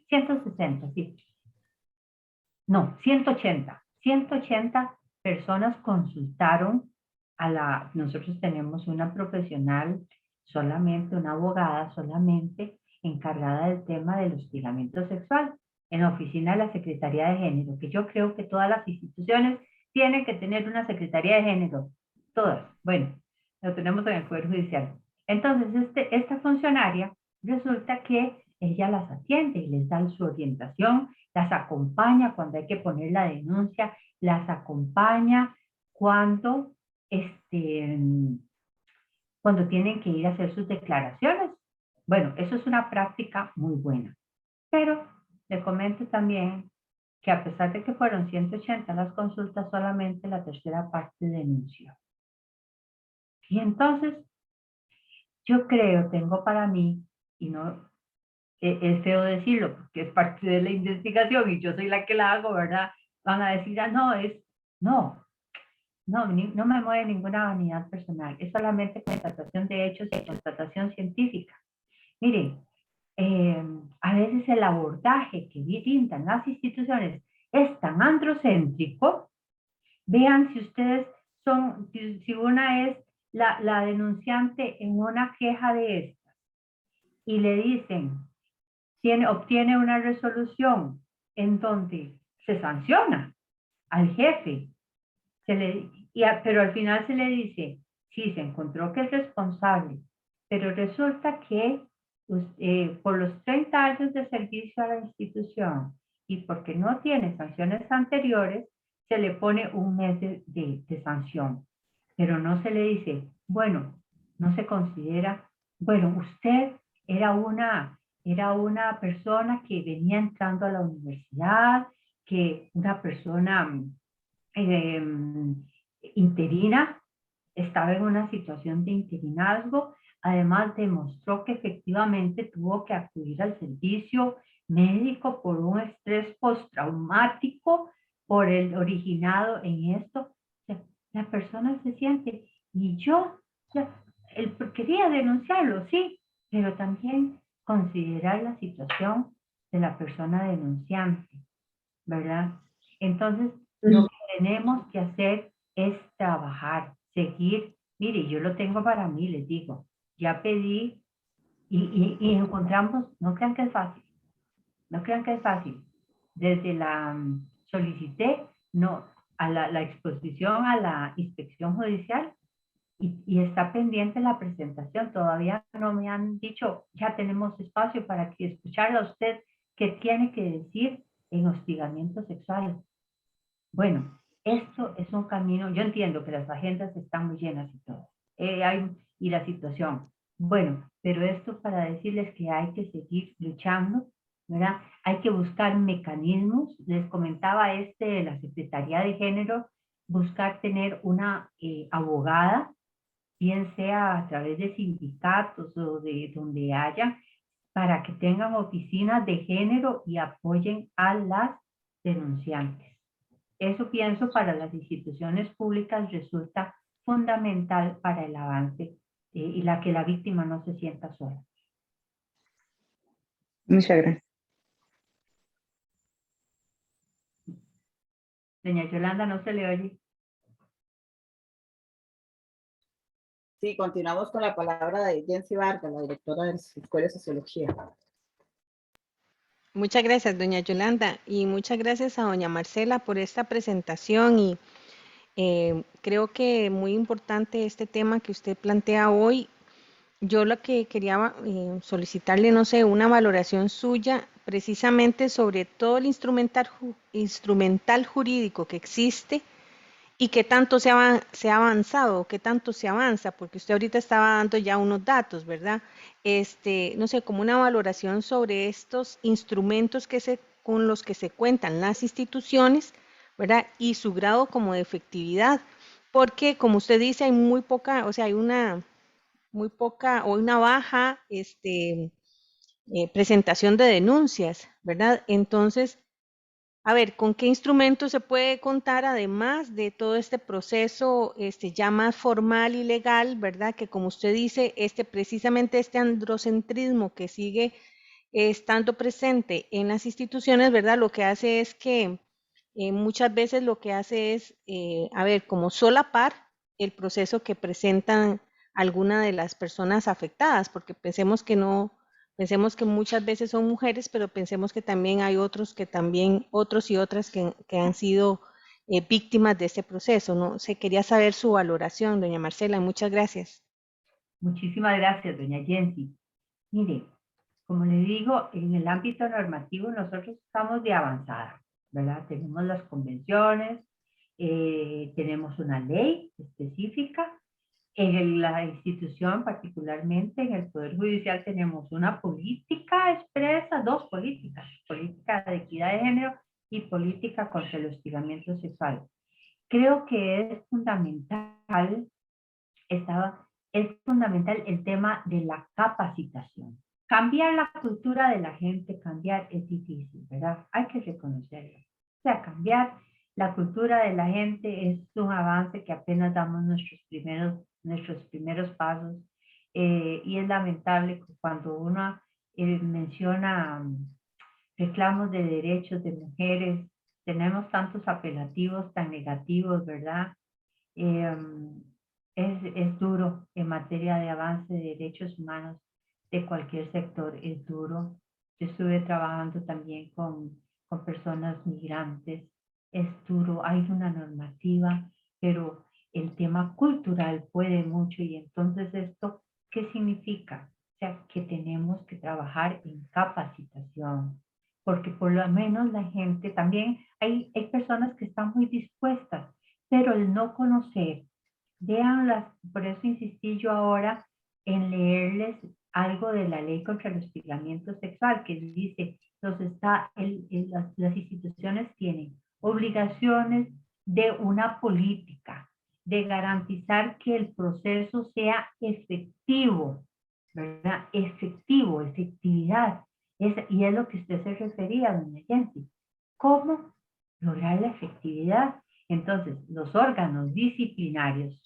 160, sí. No, 180. 180 personas consultaron nosotros tenemos una profesional solamente, una abogada solamente, encargada del tema del hostigamiento sexual en la oficina de la Secretaría de Género, que yo creo que todas las instituciones tienen que tener una Secretaría de Género, todas. Bueno, lo tenemos en el Poder Judicial. Entonces, esta funcionaria resulta que ella las atiende y les da su orientación, las acompaña cuando hay que poner la denuncia, las acompaña cuando, cuando tienen que ir a hacer sus declaraciones. Bueno, eso es una práctica muy buena. Pero le comento también que a pesar de que fueron 180 las consultas, solamente la tercera parte denunció. Y entonces, yo creo, tengo para mí, y no es feo decirlo, porque es parte de la investigación y yo soy la que la hago, ¿verdad? Van a decir, ah, no, no me mueve ninguna vanidad personal, es solamente constatación de hechos y constatación científica. Miren, a veces el abordaje que brindan las instituciones es tan androcéntrico. Vean si ustedes son, si una es la denunciante en una queja de estas y le dicen, obtiene una resolución en donde se sanciona al jefe, pero al final se le dice, sí, se encontró que es responsable, pero resulta que por los 30 años de servicio a la institución y porque no tiene sanciones anteriores, se le pone un mes de sanción. Pero no se le dice, bueno, no se considera, bueno, usted era una persona que venía entrando a la universidad, que una persona interina, estaba en una situación de interinazgo, además demostró que efectivamente tuvo que acudir al servicio médico por un estrés postraumático, por el originado en esto. La persona se siente, y yo, él quería denunciarlo, sí, pero también considerar la situación de la persona denunciante, ¿verdad? Entonces, lo que tenemos que hacer es trabajar, seguir. Mire, yo lo tengo para mí, les digo. Ya pedí y encontramos, no crean que es fácil, no crean que es fácil. Desde solicité, no, a la exposición a la inspección judicial y está pendiente la presentación. Todavía no me han dicho, ya tenemos espacio para que escucharla a usted qué tiene que decir en hostigamiento sexual. Bueno, esto es un camino, yo entiendo que las agendas están muy llenas y todo, y la situación. Bueno, pero esto para decirles que hay que seguir luchando, ¿verdad? Hay que buscar mecanismos, les comentaba la Secretaría de Género, buscar tener una abogada, bien sea a través de sindicatos o de donde haya, para que tengan oficinas de género y apoyen a las denunciantes. Eso pienso para las instituciones públicas resulta fundamental para el avance y que la víctima no se sienta sola. Muchas gracias. Doña Yolanda, no se le oye. Sí, continuamos con la palabra de Jensi Vargas, la directora de la Escuela de Sociología. Muchas gracias, doña Yolanda, y muchas gracias a doña Marcela por esta presentación y creo que muy importante este tema que usted plantea hoy. Yo lo que quería solicitarle, no sé, una valoración suya precisamente sobre todo el instrumental jurídico que existe y qué tanto se ha avanzado, qué tanto se avanza, porque usted ahorita estaba dando ya unos datos, ¿verdad? No sé, como una valoración sobre estos instrumentos con los que se cuentan las instituciones, ¿verdad? Y su grado como de efectividad, porque como usted dice, hay muy poca, o sea, hay una muy poca o una baja presentación de denuncias, ¿verdad? Entonces, a ver, ¿con qué instrumentos se puede contar además de todo este proceso ya más formal y legal, ¿verdad? Que como usted dice, precisamente este androcentrismo que sigue estando presente en las instituciones, ¿verdad? Lo que hace es que muchas veces lo que hace es, a ver, como solapar el proceso que presentan algunas de las personas afectadas, porque pensemos que no Pensemos que muchas veces son mujeres, pero pensemos que también hay otros que también, otros y otras que han sido víctimas de este proceso, ¿no? Se quería saber su valoración, doña Marcela. Muchas gracias. Muchísimas gracias, doña Jensi. Mire, como le digo, en el ámbito normativo nosotros estamos de avanzada, ¿verdad? Tenemos las convenciones, tenemos una ley específica. En la institución, particularmente en el Poder Judicial, tenemos una política expresa, dos políticas, política de equidad de género y política contra el hostigamiento sexual. Creo que es fundamental el tema de la capacitación. Cambiar la cultura de la gente, cambiar es difícil, ¿verdad? Hay que reconocerlo. O sea, cambiar la cultura de la gente es un avance que apenas damos nuestros primeros pasos. Y es lamentable que cuando uno menciona reclamos de derechos de mujeres, tenemos tantos apelativos tan negativos, ¿verdad? Eh, es duro en materia de avance de derechos humanos de cualquier sector, es duro. Yo estuve trabajando también con personas migrantes, es duro, hay una normativa, pero el tema cultural puede mucho y entonces esto, ¿qué significa? O sea, que tenemos que trabajar en capacitación, porque por lo menos la gente también, hay personas que están muy dispuestas, pero el no conocer, véanlas, por eso insistí yo ahora en leerles algo de la ley contra el hostigamiento sexual, que dice, las instituciones tienen obligaciones de una política, de garantizar que el proceso sea efectivo, ¿verdad? Efectivo, efectividad. Y es lo que usted se refería, doña Jensi. ¿Cómo lograr la efectividad? Entonces, los órganos disciplinarios,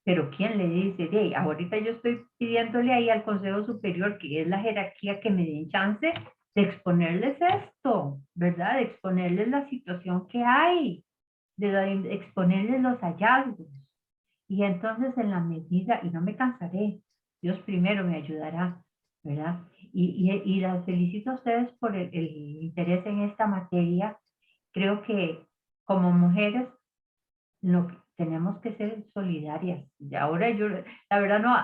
pero ¿quién le dice? Hey, ahorita yo estoy pidiéndole ahí al Consejo Superior, que es la jerarquía, que me den chance de exponerles esto, ¿verdad? De exponerles la situación que hay, de exponerles los hallazgos. Y entonces en la medida, y no me cansaré, Dios primero me ayudará, ¿verdad? Y las felicito a ustedes por el interés en esta materia. Creo que como mujeres tenemos que ser solidarias. Y ahora yo, la verdad no,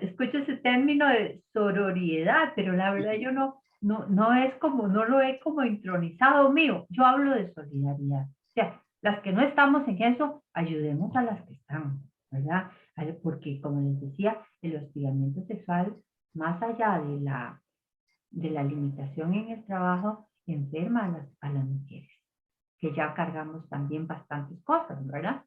escucho ese término de sororidad, pero la verdad yo no es como, no lo he como intronizado mío. Yo hablo de solidaridad. O sea, las que no estamos en eso, ayudemos a las que están, ¿verdad? Porque como les decía, el hostigamiento sexual, más allá de la limitación en el trabajo, enferma a las mujeres, que ya cargamos también bastantes cosas, ¿verdad?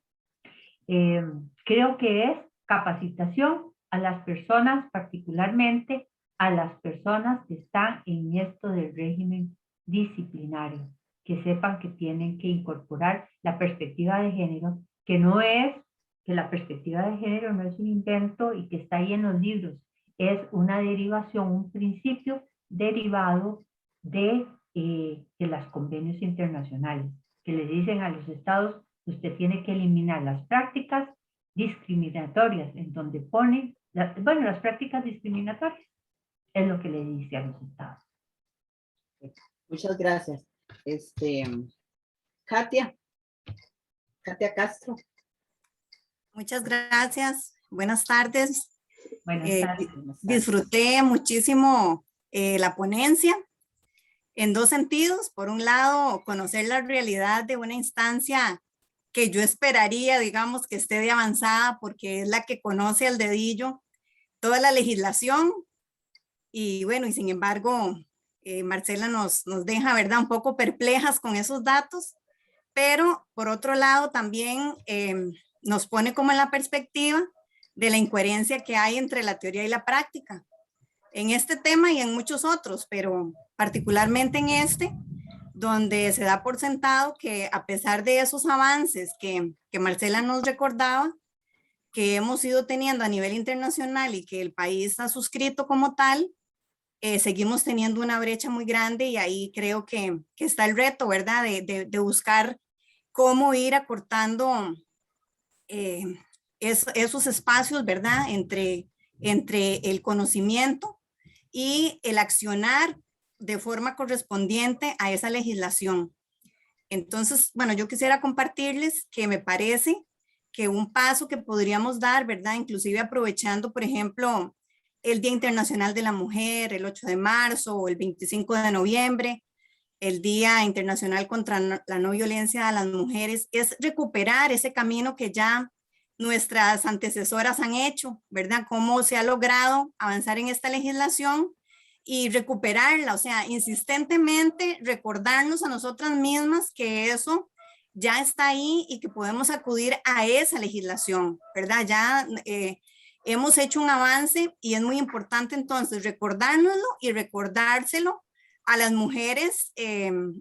Creo que es capacitación a las personas, particularmente a las personas que están en esto del régimen disciplinario, que sepan que tienen que incorporar la perspectiva de género, que la perspectiva de género no es un invento y que está ahí en los libros, es una derivación, un principio derivado de las convenios internacionales, que le dicen a los estados, usted tiene que eliminar las prácticas discriminatorias, en donde pone, las prácticas discriminatorias es lo que le dice a los estados. Muchas gracias. Katia Castro. Muchas gracias. Buenas tardes. Buenas tardes. Disfruté muchísimo la ponencia en dos sentidos. Por un lado, conocer la realidad de una instancia que yo esperaría, digamos, que esté de avanzada, porque es la que conoce al dedillo toda la legislación. Y bueno, y sin embargo, Marcela nos deja, ¿verdad?, un poco perplejas con esos datos, pero por otro lado también nos pone como en la perspectiva de la incoherencia que hay entre la teoría y la práctica en este tema y en muchos otros, pero particularmente en este, donde se da por sentado que a pesar de esos avances que Marcela nos recordaba, que hemos ido teniendo a nivel internacional y que el país ha suscrito como tal, seguimos teniendo una brecha muy grande y ahí creo que está el reto, ¿verdad? De buscar cómo ir acortando esos espacios, ¿verdad? Entre entre el conocimiento y el accionar de forma correspondiente a esa legislación. Entonces, bueno, yo quisiera compartirles que me parece que un paso que podríamos dar, ¿verdad? Inclusive aprovechando, por ejemplo, el Día Internacional de la Mujer, el 8 de marzo o el 25 de noviembre, el Día Internacional contra la No Violencia a las Mujeres, es recuperar ese camino que ya nuestras antecesoras han hecho, ¿verdad? Cómo se ha logrado avanzar en esta legislación y recuperarla, o sea, insistentemente recordarnos a nosotras mismas que eso ya está ahí y que podemos acudir a esa legislación, ¿verdad? Ya hemos hecho un avance y es muy importante entonces recordárnoslo y recordárselo a las mujeres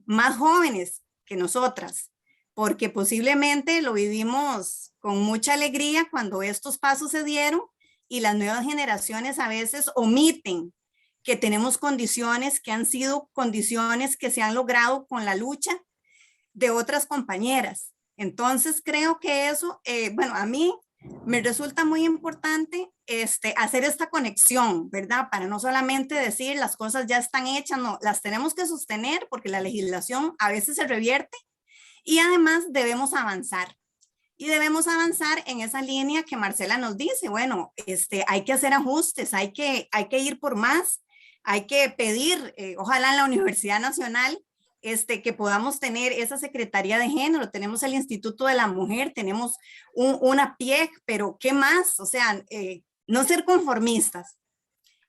más jóvenes que nosotras, porque posiblemente lo vivimos con mucha alegría cuando estos pasos se dieron y las nuevas generaciones a veces omiten que tenemos condiciones que han sido condiciones que se han logrado con la lucha de otras compañeras. Entonces creo que eso, bueno, a mí me resulta muy importante hacer esta conexión, ¿verdad? Para no solamente decir las cosas ya están hechas, no, las tenemos que sostener porque la legislación a veces se revierte y además debemos avanzar. Y debemos avanzar en esa línea que Marcela nos dice, bueno, hay que hacer ajustes, hay que ir por más, hay que pedir, ojalá en la Universidad Nacional, que podamos tener esa Secretaría de Género, tenemos el Instituto de la Mujer, tenemos una PIEC, pero ¿qué más? O sea, no ser conformistas.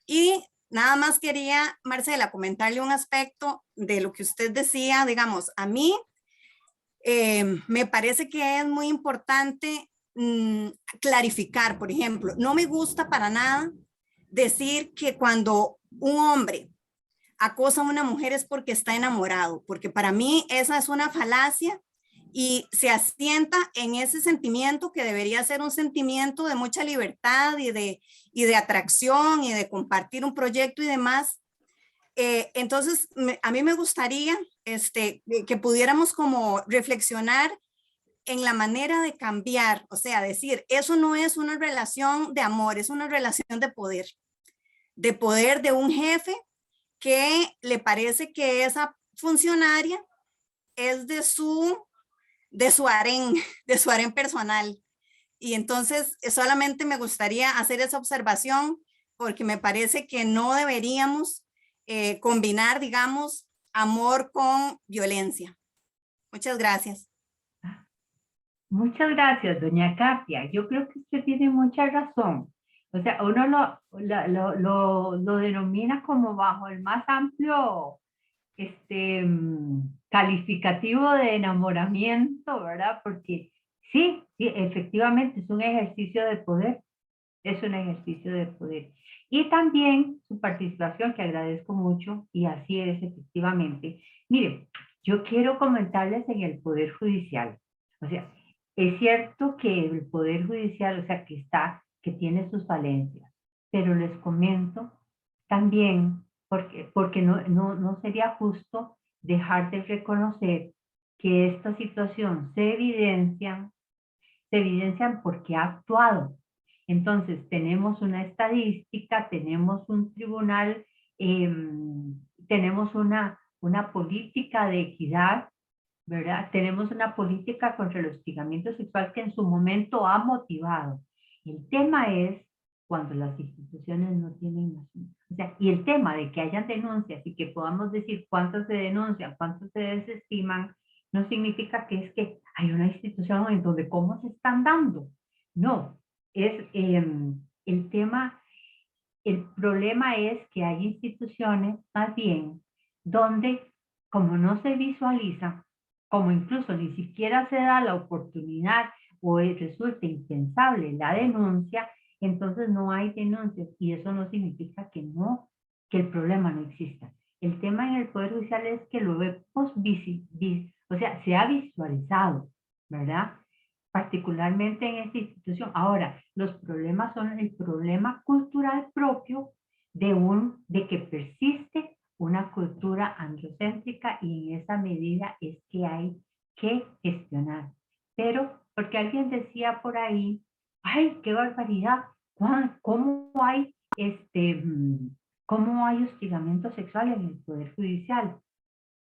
Y nada más quería, Marcela, comentarle un aspecto de lo que usted decía, digamos, a mí me parece que es muy importante clarificar, por ejemplo, no me gusta para nada decir que cuando un hombre acosa a una mujer es porque está enamorado, porque para mí esa es una falacia y se asienta en ese sentimiento que debería ser un sentimiento de mucha libertad y de atracción y de compartir un proyecto y demás. Entonces, a mí me gustaría que pudiéramos como reflexionar en la manera de cambiar, o sea, decir, eso no es una relación de amor, es una relación de poder de un jefe que le parece que esa funcionaria es de su harén, de su harén personal. Y entonces solamente me gustaría hacer esa observación porque me parece que no deberíamos combinar, digamos, amor con violencia. Muchas gracias. Muchas gracias, doña Katia. Yo creo que usted tiene mucha razón. O sea, uno lo denomina como bajo el más amplio calificativo de enamoramiento, ¿verdad? Porque sí, efectivamente es un ejercicio de poder, es un ejercicio de poder. Y también su participación, que agradezco mucho, y así es efectivamente. Miren, yo quiero comentarles en el Poder Judicial. O sea, es cierto que el Poder Judicial, o sea, que tiene sus falencias, pero les comento también, porque no sería justo dejar de reconocer que esta situación se evidencian porque ha actuado. Entonces, tenemos una estadística, tenemos un tribunal, tenemos una política de equidad, ¿verdad? Tenemos una política contra el hostigamiento sexual que en su momento ha motivado. El tema es cuando las instituciones no tienen más. O sea, y el tema de que hayan denuncias y que podamos decir cuántas se denuncian, cuántas se desestiman, no significa que es que hay una institución en donde cómo se están dando. No, es el tema, el problema es que hay instituciones más bien donde como no se visualiza, como incluso ni siquiera se da la oportunidad o resulta impensable la denuncia, entonces no hay denuncias y eso no significa que el problema no exista. El tema en el Poder Judicial es que lo hemos o sea, se ha visualizado, ¿verdad? Particularmente en esta institución. Ahora, los problemas son el problema cultural propio de que persiste una cultura androcéntrica y en esa medida es que hay que gestionar. Pero, porque alguien decía por ahí, ¡ay, qué barbaridad! ¿Cómo hay, cómo hay hostigamiento sexual en el Poder Judicial?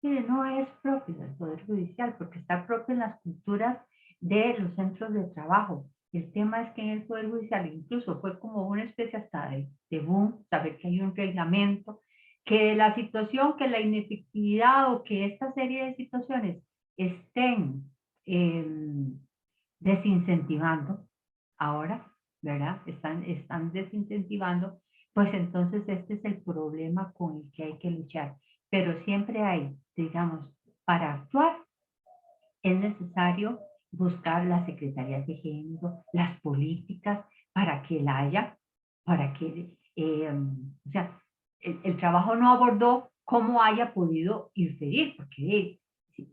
Mire, no es propio del Poder Judicial, porque está propio en las culturas de los centros de trabajo. El tema es que en el Poder Judicial incluso fue como una especie hasta de boom, saber que hay un reglamento, que la situación, que la inefectividad o que esta serie de situaciones estén desincentivando ahora, ¿verdad? Están desincentivando, pues entonces este es el problema con el que hay que luchar. Pero siempre hay, digamos, para actuar es necesario buscar las secretarías de género, las políticas, para que la haya, para que, o sea, el trabajo no abordó cómo haya podido inferir, porque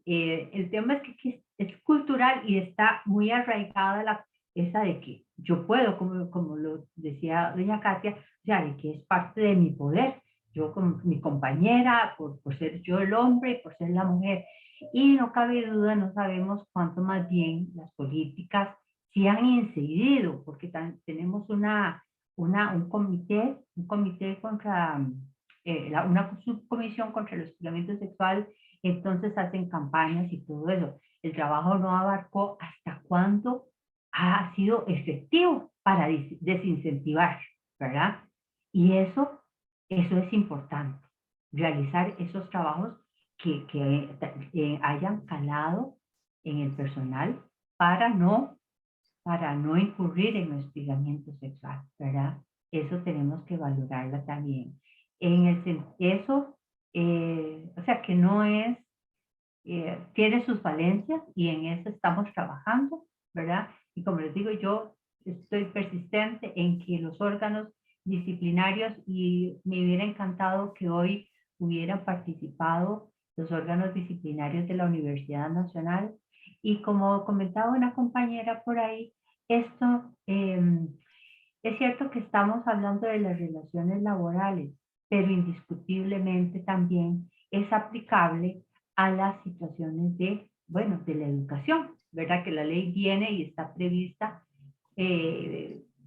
el tema es que es cultural y está muy arraigada esa de que yo puedo, como lo decía doña Katia, o sea, de que es parte de mi poder, yo con mi compañera, por ser yo el hombre, por ser la mujer. Y no cabe duda, no sabemos cuánto más bien las políticas sí han incidido, porque tenemos un comité contra, una subcomisión contra el hostigamiento sexual, entonces hacen campañas y todo eso. El trabajo no abarcó hasta cuándo ha sido efectivo para desincentivar, ¿verdad? Y eso es importante, realizar esos trabajos que hayan calado en el personal para no incurrir en hostigamiento sexual, ¿verdad? Eso tenemos que valorarla también. O sea, que no es, tiene sus falencias y en eso estamos trabajando, ¿verdad? Y como les digo, yo estoy persistente en que los órganos disciplinarios, y me hubiera encantado que hoy hubieran participado los órganos disciplinarios de la Universidad Nacional. Y como comentaba una compañera por ahí, esto es cierto que estamos hablando de las relaciones laborales, pero indiscutiblemente también es aplicable a las situaciones de, bueno, de la educación, ¿verdad? Que la ley viene y está prevista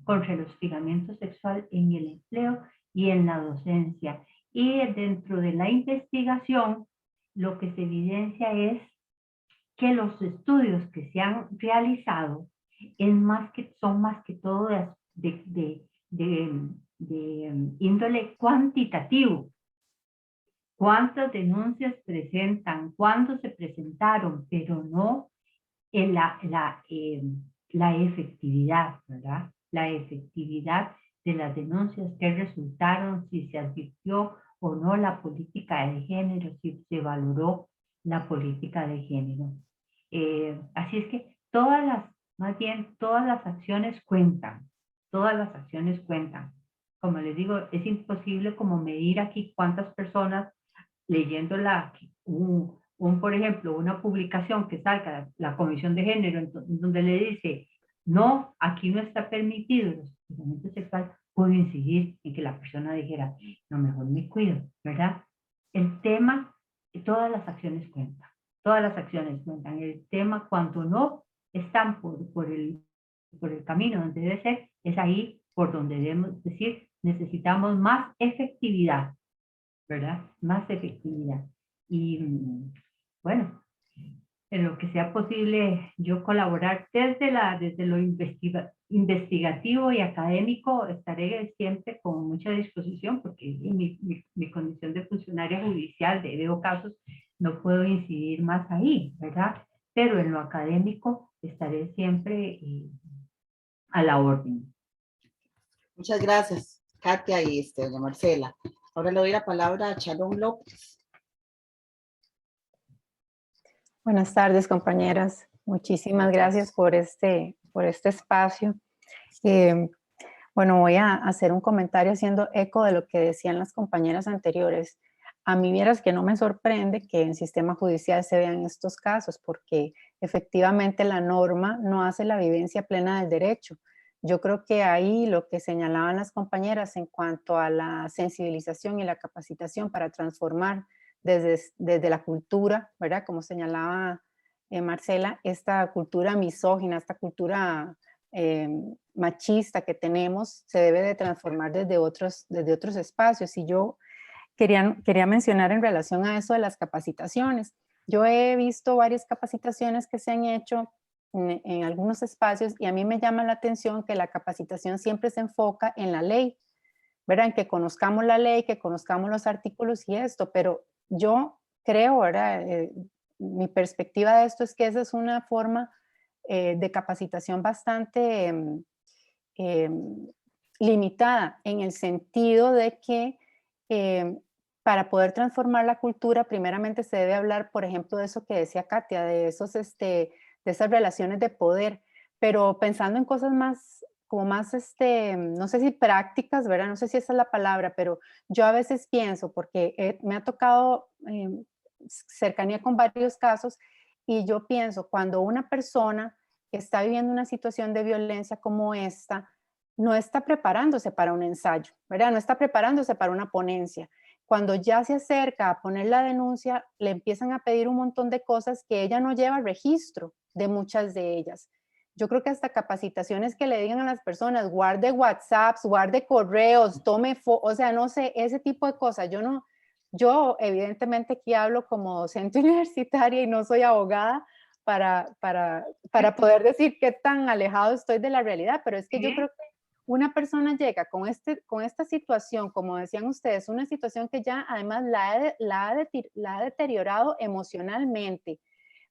contra el hostigamiento sexual en el empleo y en la docencia. Y dentro de la investigación, lo que se evidencia es que los estudios que se han realizado son más que todo de índole cuantitativo. ¿Cuántas denuncias presentan? ¿Cuándo se presentaron? Pero no en la efectividad, ¿verdad? La efectividad de las denuncias, qué resultaron, si se advirtió o no la política de género, si se valoró la política de género. Así es que más bien todas las acciones cuentan, todas las acciones cuentan. Como les digo, es imposible como medir aquí cuántas personas leyendo por ejemplo, una publicación que salga la Comisión de Género, donde le dice, no, aquí no está permitido el hostigamiento sexual, puedo incidir en que la persona dijera, no, mejor me cuido, ¿verdad? El tema, todas las acciones cuentan, todas las acciones cuentan. El tema, cuando no están por el camino donde debe ser, es ahí por donde debemos decir, necesitamos más efectividad, ¿verdad? Más efectividad. Y bueno, en lo que sea posible, yo colaborar desde lo investigativo y académico, estaré siempre con mucha disposición, porque en mi condición de funcionaria judicial, veo casos, no puedo incidir más ahí, ¿verdad? Pero en lo académico estaré siempre a la orden. Muchas gracias, Katia y doña Marcela. Ahora le doy la palabra a Sharon López. Buenas tardes, compañeras. Muchísimas gracias por este espacio. Bueno, voy a hacer un comentario haciendo eco de lo que decían las compañeras anteriores. A mí vieras que no me sorprende que en sistema judicial se vean estos casos, porque efectivamente la norma no hace la vivencia plena del derecho. Yo creo que ahí lo que señalaban las compañeras en cuanto a la sensibilización y la capacitación para transformar desde la cultura, ¿verdad? Como señalaba Marcela, esta cultura misógina, esta cultura machista que tenemos se debe de transformar desde otros espacios. Y yo quería mencionar en relación a eso de las capacitaciones. Yo he visto varias capacitaciones que se han hecho en algunos espacios y a mí me llama la atención que la capacitación siempre se enfoca en la ley, ¿verdad? En que conozcamos la ley, que conozcamos los artículos y esto, pero yo creo, ¿verdad? Mi perspectiva de esto es que esa es una forma de capacitación bastante limitada, en el sentido de que para poder transformar la cultura, primeramente se debe hablar, por ejemplo, de eso que decía Katia, de esas relaciones de poder, pero pensando en cosas más, como más, no sé si prácticas, ¿verdad? No sé si esa es la palabra, pero yo a veces pienso, porque me ha tocado cercanía con varios casos, y yo pienso, cuando una persona está viviendo una situación de violencia como esta, no está preparándose para un ensayo, ¿verdad? No está preparándose para una ponencia. Cuando ya se acerca a poner la denuncia, le empiezan a pedir un montón de cosas que ella no lleva registro de muchas de ellas. Yo creo que hasta capacitaciones que le digan a las personas, guarde WhatsApps, guarde correos, o sea, no sé, ese tipo de cosas. Yo evidentemente aquí hablo como docente universitaria y no soy abogada para poder decir qué tan alejado estoy de la realidad, pero es que yo creo que una persona llega con esta situación, como decían ustedes, una situación que ya además la ha deteriorado emocionalmente,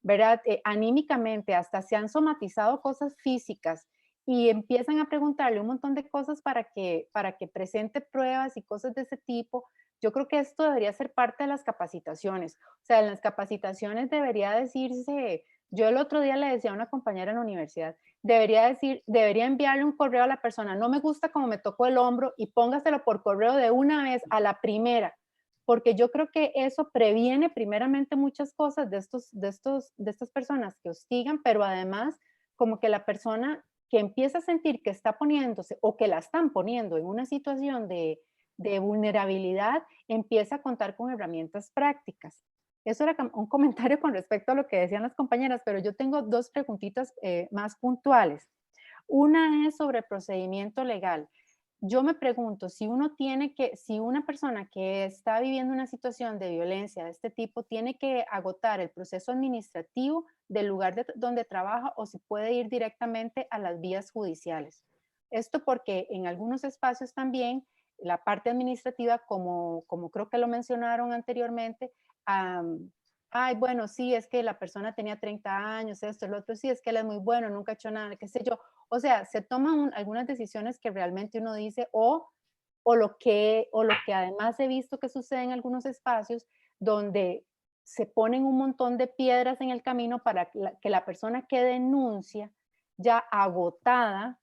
¿verdad? Anímicamente, hasta se han somatizado cosas físicas y empiezan a preguntarle un montón de cosas para que presente pruebas y cosas de ese tipo. Yo creo que esto debería ser parte de las capacitaciones. O sea, en las capacitaciones debería decirse, yo el otro día le decía a una compañera en la universidad, debería enviarle un correo a la persona, no me gusta como me tocó el hombro, y póngaselo por correo de una vez a la primera, porque yo creo que eso previene primeramente muchas cosas de estas personas que hostigan, pero además como que la persona que empieza a sentir que está poniéndose o que la están poniendo en una situación de vulnerabilidad, empieza a contar con herramientas prácticas. Eso era un comentario con respecto a lo que decían las compañeras, pero yo tengo dos preguntitas más puntuales. Una es sobre procedimiento legal. Yo me pregunto si una persona que está viviendo una situación de violencia de este tipo tiene que agotar el proceso administrativo del lugar donde trabaja o si puede ir directamente a las vías judiciales. Esto porque en algunos espacios también la parte administrativa, como creo que lo mencionaron anteriormente, ay, bueno, sí, es que la persona tenía 30 años, esto, lo otro, sí, es que él es muy bueno, nunca ha hecho nada, qué sé yo. O sea, se toman algunas decisiones que realmente uno dice, o lo que además he visto que sucede en algunos espacios donde se ponen un montón de piedras en el camino para que la persona que denuncia, ya agotada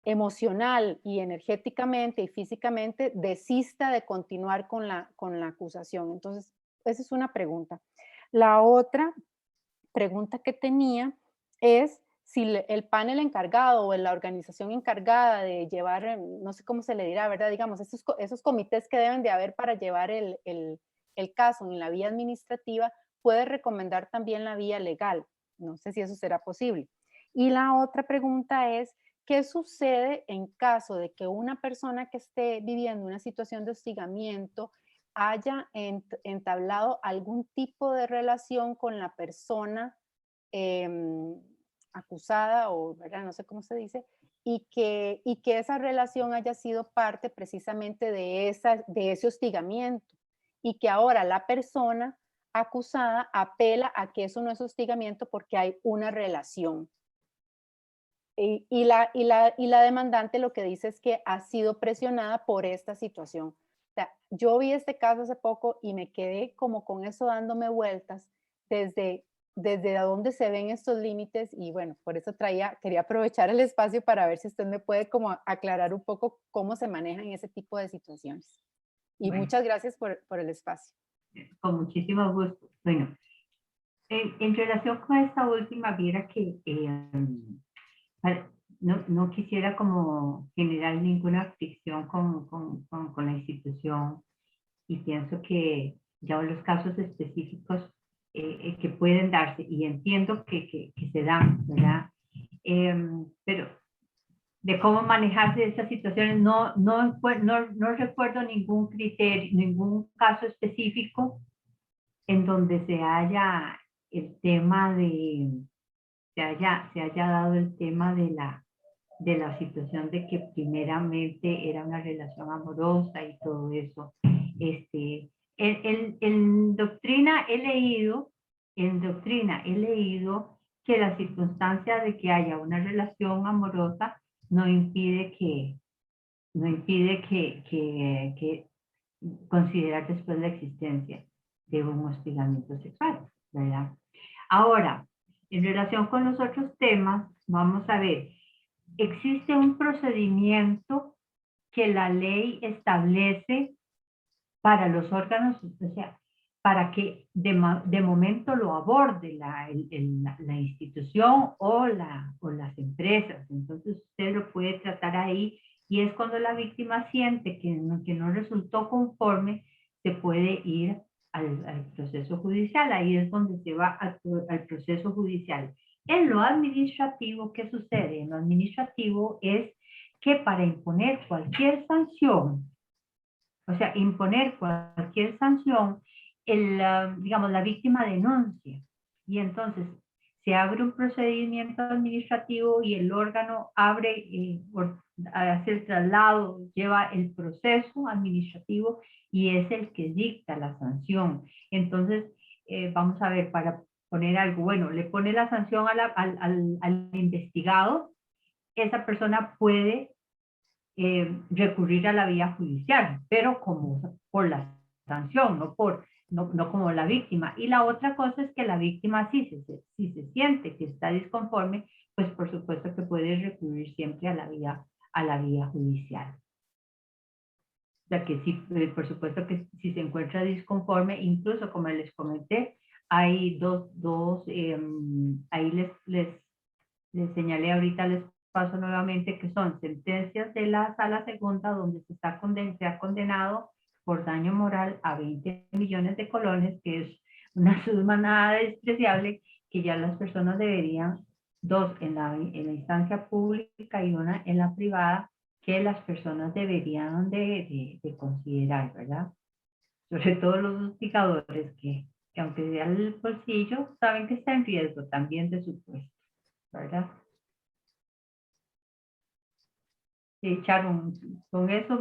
emocional y energéticamente y físicamente, desista de continuar con la acusación. Entonces, esa es una pregunta. La otra pregunta que tenía es si el panel encargado o la organización encargada de llevar, no sé cómo se le dirá, ¿verdad? Digamos, esos comités que deben de haber para llevar el caso en la vía administrativa, puede recomendar también la vía legal. No sé si eso será posible. Y la otra pregunta es, ¿qué sucede en caso de que una persona que esté viviendo una situación de hostigamiento haya entablado algún tipo de relación con la persona acusada, o ¿verdad? No sé cómo se dice, y que esa relación haya sido parte precisamente de ese hostigamiento, y que ahora la persona acusada apela a que eso no es hostigamiento porque hay una relación? Y la demandante lo que dice es que ha sido presionada por esta situación. O sea, yo vi este caso hace poco y me quedé como con eso dándome vueltas desde dónde se ven estos límites, y bueno, por eso quería aprovechar el espacio para ver si usted me puede como aclarar un poco cómo se manejan ese tipo de situaciones. Y Bueno, muchas gracias por el espacio. con muchísimo gusto. Bueno, en relación con esta última, viera que no quisiera como generar ninguna fricción con la institución, y pienso que ya los casos específicos que pueden darse, y entiendo que se dan, ¿verdad? Pero de cómo manejarse esas situaciones. No recuerdo ningún criterio, ningún caso específico en donde se haya el tema de, se haya dado el tema de la situación de que primeramente era una relación amorosa y todo eso. En doctrina he leído que la circunstancia de que haya una relación amorosa no impide que considerar después la existencia de un hostigamiento sexual, ¿verdad? Ahora, en relación con los otros temas, vamos a ver, existe un procedimiento que la ley establece para los órganos, o sea, para que de momento lo aborde la institución o las empresas. Entonces usted lo puede tratar ahí y es cuando la víctima siente que no resultó conforme, se puede ir al proceso judicial. Ahí es donde se va al proceso judicial. En lo administrativo, ¿qué sucede? En lo administrativo es que para imponer cualquier sanción, o sea, imponer cualquier sanción, digamos, la víctima denuncia y entonces se abre un procedimiento administrativo y el órgano hace el traslado, lleva el proceso administrativo y es el que dicta la sanción. Entonces, vamos a ver, para poner algo, bueno, le pone la sanción al investigado, esa persona puede recurrir a la vía judicial, pero como por la sanción, no como la víctima. Y la otra cosa es que la víctima si se siente que está disconforme, pues por supuesto que puede recurrir siempre a la vía judicial. O sea que sí, por supuesto que si se encuentra disconforme, incluso como les comenté, hay ahí les señalé ahorita, les paso nuevamente, que son sentencias de la sala segunda donde se ha condenado por daño moral a 20 millones de colones, que es una suma nada despreciable, que ya las personas deberían, dos en la instancia pública y una en la privada, que las personas deberían de considerar, ¿verdad? Sobre todo los hostigadores que aunque sea el bolsillo, saben que está en riesgo también de su puesto, ¿verdad? Sharon, con eso.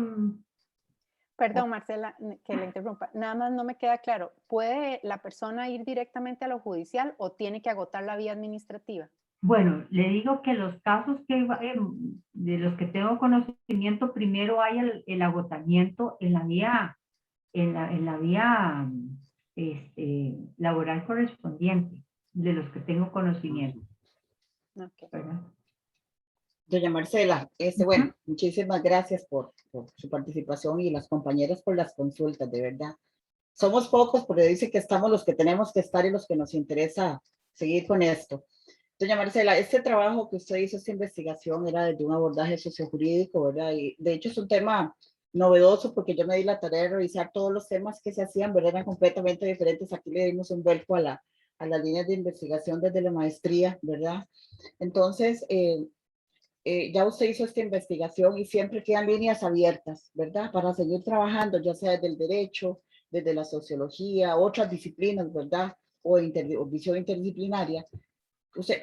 Perdón, Marcela, que le interrumpa. Nada más no me queda claro. ¿Puede la persona ir directamente a lo judicial o tiene que agotar la vía administrativa? Bueno, le digo que los casos de los que tengo conocimiento, primero hay el agotamiento en la vía, laboral correspondiente, de los que tengo conocimiento. Okay. ¿Verdad? Doña Marcela, bueno, muchísimas gracias por su participación y las compañeras por las consultas, de verdad. Somos pocos, pero dice que estamos los que tenemos que estar y los que nos interesa seguir con esto. Doña Marcela, este trabajo que usted hizo, esta investigación, era desde un abordaje sociojurídico, ¿verdad? Y de hecho es un tema novedoso porque yo me di la tarea de revisar todos los temas que se hacían, ¿verdad? Eran completamente diferentes. Aquí le dimos un vuelco a las líneas de investigación desde la maestría, ¿verdad? Entonces, ya usted hizo esta investigación y siempre quedan líneas abiertas, ¿verdad? Para seguir trabajando, ya sea desde el derecho, desde la sociología, otras disciplinas, ¿verdad? O visión interdisciplinaria.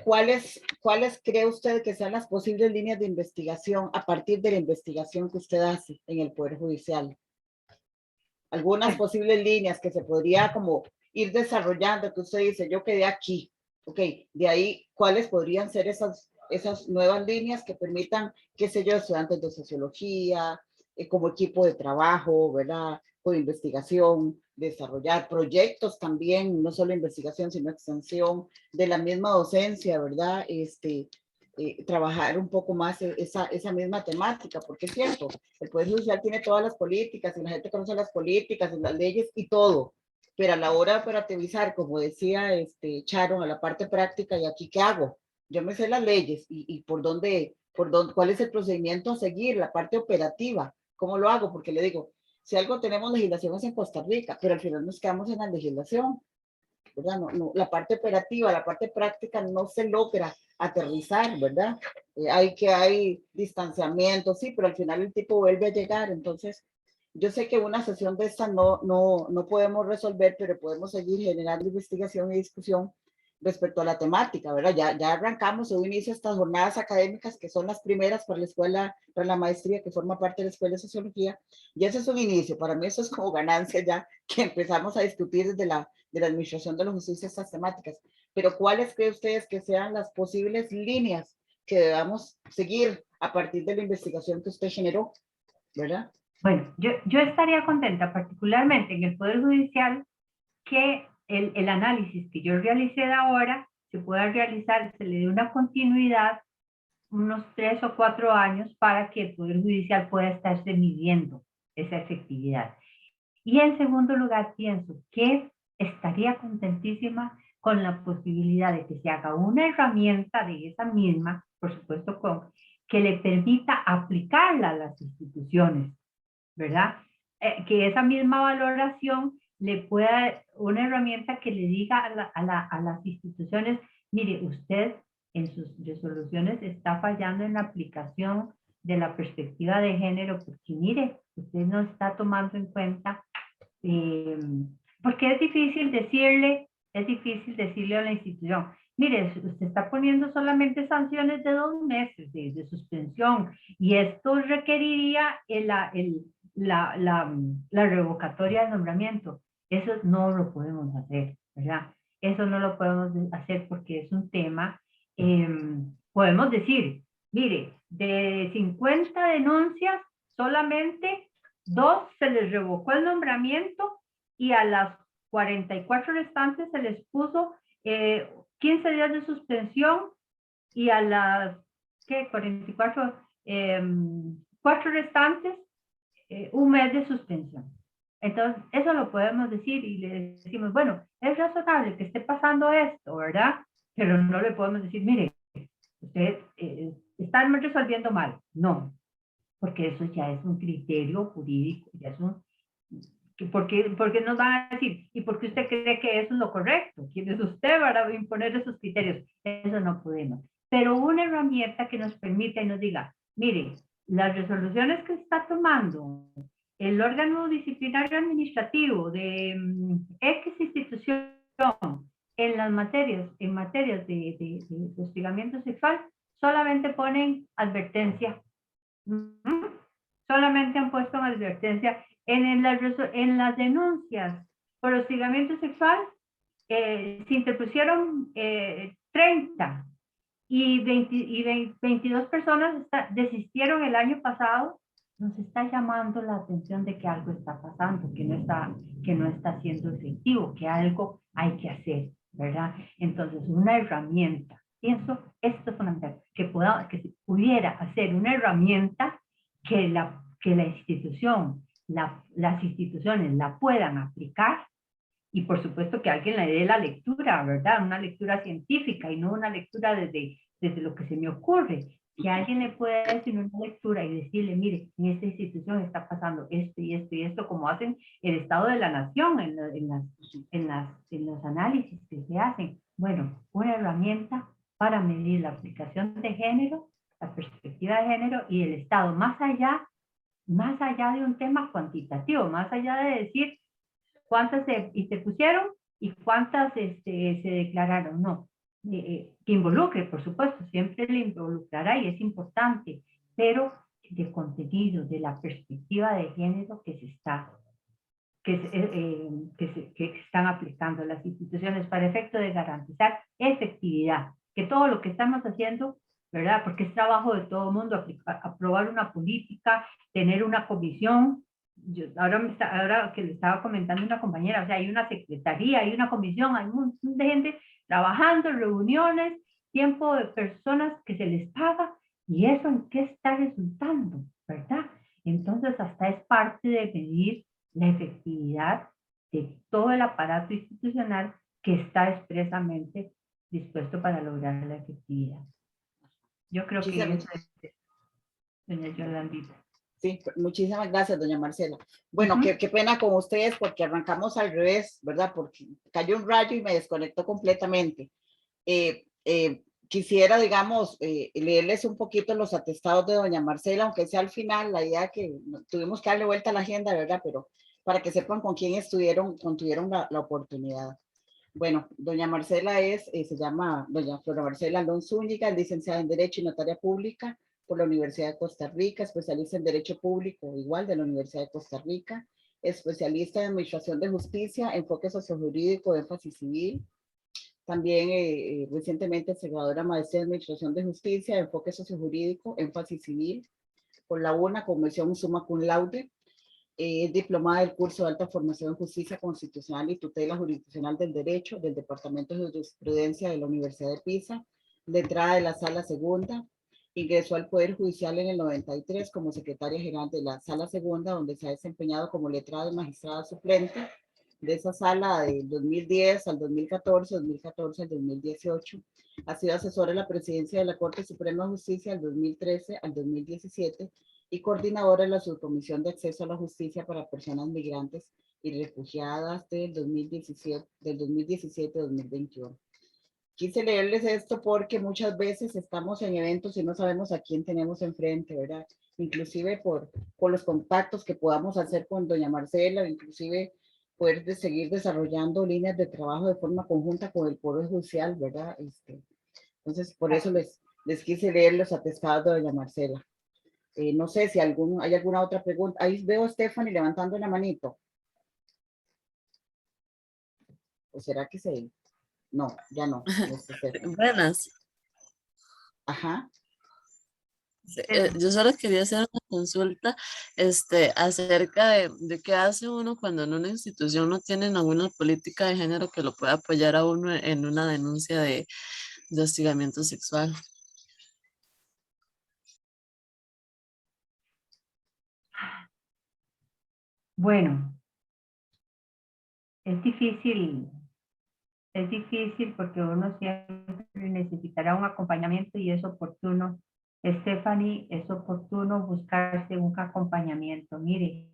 ¿Cuáles cree usted que sean las posibles líneas de investigación a partir de la investigación que usted hace en el Poder Judicial? Algunas posibles líneas que se podría como ir desarrollando, que usted dice, yo quedé aquí, ok, de ahí, ¿cuáles podrían ser esas nuevas líneas que permitan, qué sé yo, estudiantes de sociología, como equipo de trabajo, ¿verdad? Con investigación, desarrollar proyectos también, no solo investigación, sino extensión de la misma docencia, ¿verdad? Trabajar un poco más esa misma temática, porque es cierto, el Poder Judicial tiene todas las políticas y la gente conoce las políticas y las leyes y todo, pero a la hora de operativizar, como decía Sharon, a la parte práctica, ¿y aquí qué hago? Yo me sé las leyes y cuál es el procedimiento a seguir, la parte operativa, ¿cómo lo hago? Porque le digo, si algo tenemos legislación es en Costa Rica, pero al final nos quedamos en la legislación, ¿verdad? No, la parte operativa, la parte práctica no se logra aterrizar, ¿verdad? Hay distanciamiento, sí, pero al final el tipo vuelve a llegar. Entonces, yo sé que una sesión de esta no podemos resolver, pero podemos seguir generando investigación y discusión respecto a la temática, ¿verdad? Ya arrancamos, hoy inicio estas jornadas académicas que son las primeras para la escuela, para la maestría que forma parte de la Escuela de Sociología, y ese es un inicio. Para mí eso es como ganancia ya, que empezamos a discutir desde de la administración de la justicia estas temáticas. Pero ¿cuáles creen ustedes que sean las posibles líneas que debamos seguir a partir de la investigación que usted generó, ¿verdad? Bueno, yo estaría contenta particularmente en el Poder Judicial que el análisis que yo realicé de ahora se pueda realizar, se le dé una continuidad, unos 3 o 4 años para que el Poder Judicial pueda estarse midiendo esa efectividad. Y en segundo lugar, pienso que estaría contentísima con la posibilidad de que se haga una herramienta de esa misma, por supuesto, que le permita aplicarla a las instituciones, ¿verdad? Que esa misma valoración le pueda, una herramienta que le diga a las instituciones, mire, usted en sus resoluciones está fallando en la aplicación de la perspectiva de género, porque mire, usted no está tomando en cuenta, porque es difícil decirle a la institución, mire, usted está poniendo solamente sanciones de 2 meses de suspensión, y esto requeriría la revocatoria de nombramiento. Eso no lo podemos hacer, ¿verdad? Eso no lo podemos hacer porque es un tema, podemos decir, mire, de 50 denuncias, solamente 2 se les revocó el nombramiento y a las 44 restantes se les puso 15 días de suspensión y a las 44, 4 restantes 1 mes de suspensión. Entonces, eso lo podemos decir y le decimos, bueno, es razonable que esté pasando esto, ¿verdad? Pero no le podemos decir, mire, usted está resolviendo mal. No, porque eso ya es un criterio jurídico, ya es un... porque nos van a decir, ¿y por qué usted cree que eso es lo correcto? ¿Quién es usted para imponer esos criterios? Eso no podemos. Pero una herramienta que nos permita y nos diga, mire, las resoluciones que está tomando el órgano disciplinario administrativo de X institución en materias de hostigamiento sexual, solamente ponen advertencia. Solamente han puesto una advertencia. En las denuncias por hostigamiento sexual se interpusieron 30 y 22 personas desistieron el año pasado. Nos está llamando la atención de que algo está pasando, que no está siendo efectivo, que algo hay que hacer, ¿verdad? Entonces, una herramienta, pienso, esto es fundamental, que se pudiera hacer una herramienta que la institución, las instituciones la puedan aplicar, y por supuesto que alguien le dé la lectura, ¿verdad? Una lectura científica y no una lectura desde lo que se me ocurre. Que alguien le pueda decir una lectura y decirle, mire, en esta institución está pasando esto y esto y esto, como hacen el Estado de la Nación en los análisis que se hacen. Bueno, una herramienta para medir la aplicación de género, la perspectiva de género y el Estado, más allá de un tema cuantitativo, más allá de decir cuántas se interpusieron y cuántas se declararon, no. Que involucre, por supuesto, siempre le involucrará y es importante, pero de contenido, de la perspectiva de género que están aplicando las instituciones para efecto de garantizar efectividad, que todo lo que estamos haciendo, ¿verdad? Porque es trabajo de todo el mundo aprobar una política, tener una comisión. Ahora que le estaba comentando una compañera, o sea, hay una secretaría, hay una comisión, hay un montón de gente trabajando, reuniones, tiempo de personas que se les paga, y eso en qué está resultando, ¿verdad? Entonces, hasta es parte de medir la efectividad de todo el aparato institucional que está expresamente dispuesto para lograr la efectividad. Yo creo que eso es, doña Yolandita. Sí, muchísimas gracias, doña Marcela. Bueno, qué pena con ustedes porque arrancamos al revés, ¿verdad? Porque cayó un rayo y me desconectó completamente. quisiera, digamos, leerles un poquito los atestados de doña Marcela, aunque sea al final, la idea que tuvimos que darle vuelta a la agenda, ¿verdad? Pero para que sepan con quién tuvieron la oportunidad. Bueno, doña Marcela se llama doña Flora Marcela Alonso Zúñiga, es licenciada en Derecho y Notaria Pública por la Universidad de Costa Rica, especialista en Derecho Público, igual de la Universidad de Costa Rica, especialista en Administración de Justicia, enfoque sociojurídico, énfasis civil. También recientemente se graduó de la Maestría en Administración de Justicia, enfoque sociojurídico, énfasis civil, por la UNA, con mención summa cum laude. Es diplomada del curso de alta formación en justicia constitucional y tutela jurisdiccional del derecho del Departamento de Jurisprudencia de la Universidad de Pisa, letrada de la Sala Segunda. Ingresó al Poder Judicial en el 93 como secretaria general de la Sala Segunda, donde se ha desempeñado como letrada y magistrada suplente de esa sala de 2010 al 2014, 2014 al 2018. Ha sido asesora de la presidencia de la Corte Suprema de Justicia del 2013 al 2017 y coordinadora de la Subcomisión de Acceso a la Justicia para Personas Migrantes y Refugiadas del 2017 a 2021. Quise leerles esto porque muchas veces estamos en eventos y no sabemos a quién tenemos enfrente, ¿verdad? Inclusive por los contactos que podamos hacer con doña Marcela, inclusive poder seguir desarrollando líneas de trabajo de forma conjunta con el Poder Judicial, ¿verdad? Entonces, por eso les quise leer los atestados de doña Marcela. No sé si hay alguna otra pregunta. Ahí veo a Stephanie levantando la manito. ¿O será que se...? No, ya no. Buenas. Ajá. Yo solo quería hacer una consulta acerca de qué hace uno cuando en una institución no tienen alguna política de género que lo pueda apoyar a uno en una denuncia de hostigamiento sexual. Bueno, es difícil porque uno siempre necesitará un acompañamiento y es oportuno. Stephanie, es oportuno buscarse un acompañamiento. Mire,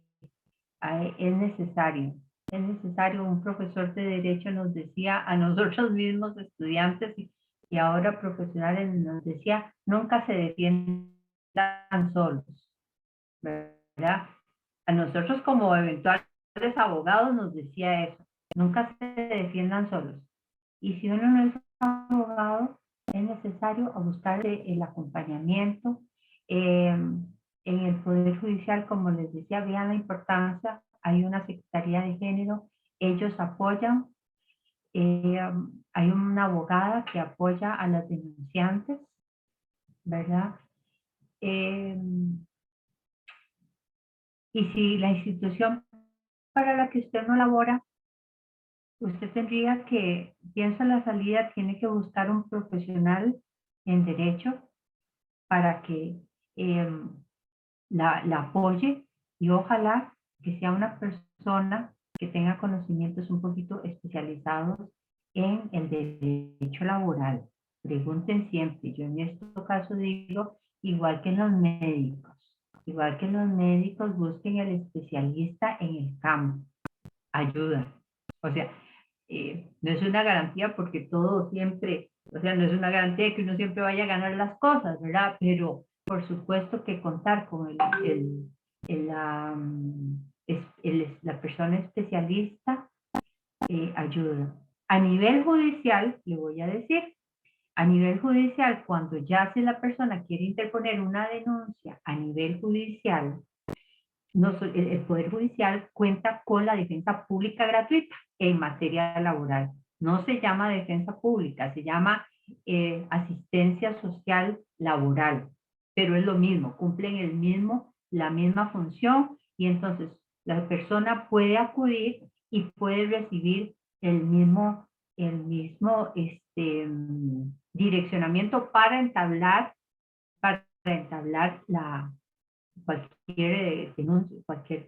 es necesario. Un profesor de Derecho nos decía a nosotros mismos, estudiantes y ahora profesionales, nos decía, nunca se defiendan solos, ¿verdad? A nosotros como eventuales abogados nos decía eso, nunca se defiendan solos. Y si uno no es abogado, es necesario buscar el acompañamiento. En el Poder Judicial, como les decía, vean la importancia, hay una Secretaría de Género, ellos apoyan, hay una abogada que apoya a las denunciantes, ¿verdad? Y si la institución para la que usted no labora, usted tendría que, pienso la salida, tiene que buscar un profesional en derecho para que la apoye y ojalá que sea una persona que tenga conocimientos un poquito especializados en el derecho laboral. Pregunten siempre, yo en este caso digo, igual que los médicos, busquen el especialista en el campo, ayuda. O sea, no es una garantía porque todo siempre, o sea, no es una garantía de que uno siempre vaya a ganar las cosas, ¿verdad? Pero por supuesto que contar con la persona especialista ayuda. A nivel judicial, le voy a decir, a nivel judicial, cuando ya si la persona quiere interponer una denuncia a nivel judicial, el Poder Judicial cuenta con la defensa pública gratuita en materia laboral. No se llama defensa pública, se llama asistencia social laboral, pero es lo mismo, cumplen la misma función y entonces la persona puede acudir y puede recibir el mismo direccionamiento para entablar cualquier denuncia, cualquier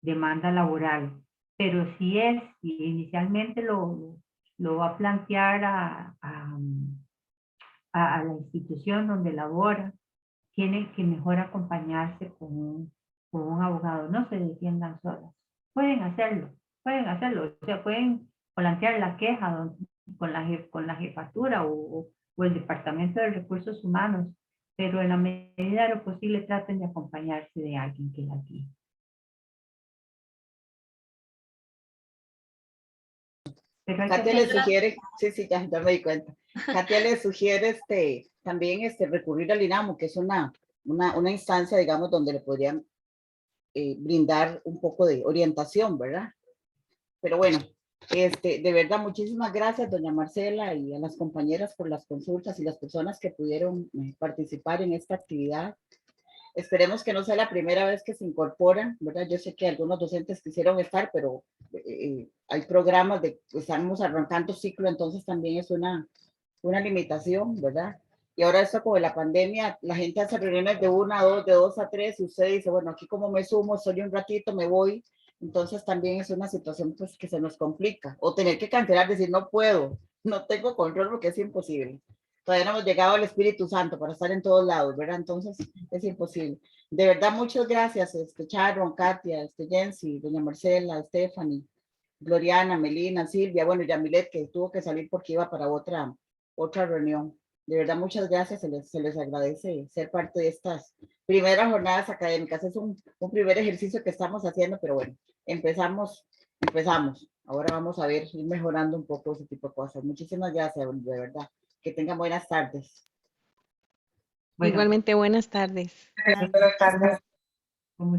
demanda laboral. Pero si inicialmente lo va a plantear a la institución donde labora, tiene que mejor acompañarse con un abogado. No se defiendan solas. Pueden hacerlo. O sea, pueden plantear la queja con la jefatura o o el Departamento de Recursos Humanos, pero en la medida de lo posible traten de acompañarse de alguien que las guíe. Pero hay que Katia le hacerlo. sugiere, sí, ya me di cuenta. Katia le sugiere también recurrir al INAMU, que es una instancia, digamos, donde le podrían brindar un poco de orientación, ¿verdad? Pero bueno, de verdad, muchísimas gracias, doña Marcela, y a las compañeras por las consultas y las personas que pudieron participar en esta actividad. Esperemos que no sea la primera vez que se incorporan, ¿verdad? Yo sé que algunos docentes quisieron estar, pero hay programas estamos arrancando ciclo, entonces también es una limitación, ¿verdad? Y ahora esto como de la pandemia, la gente hace reuniones de 1 a 2, de 2 a 3, y usted dice, bueno, aquí como me sumo, estoy un ratito, me voy, entonces también es una situación pues que se nos complica, o tener que cancelar, decir, no puedo, no tengo control porque es imposible. Todavía no hemos llegado al Espíritu Santo para estar en todos lados, ¿verdad? Entonces es imposible. De verdad, muchas gracias, Sharon, Katia, Jensi, doña Marcela, Stephanie, Gloriana, Melina, Silvia, bueno, Yamilet, que tuvo que salir porque iba para otra reunión. De verdad, muchas gracias, se les agradece ser parte de estas primeras jornadas académicas. Es un primer ejercicio que estamos haciendo, pero bueno, empezamos. Ahora vamos a ver, ir mejorando un poco ese tipo de cosas. Muchísimas gracias, de verdad. Que tengan buenas tardes. Igualmente, buenas tardes. Buenas tardes.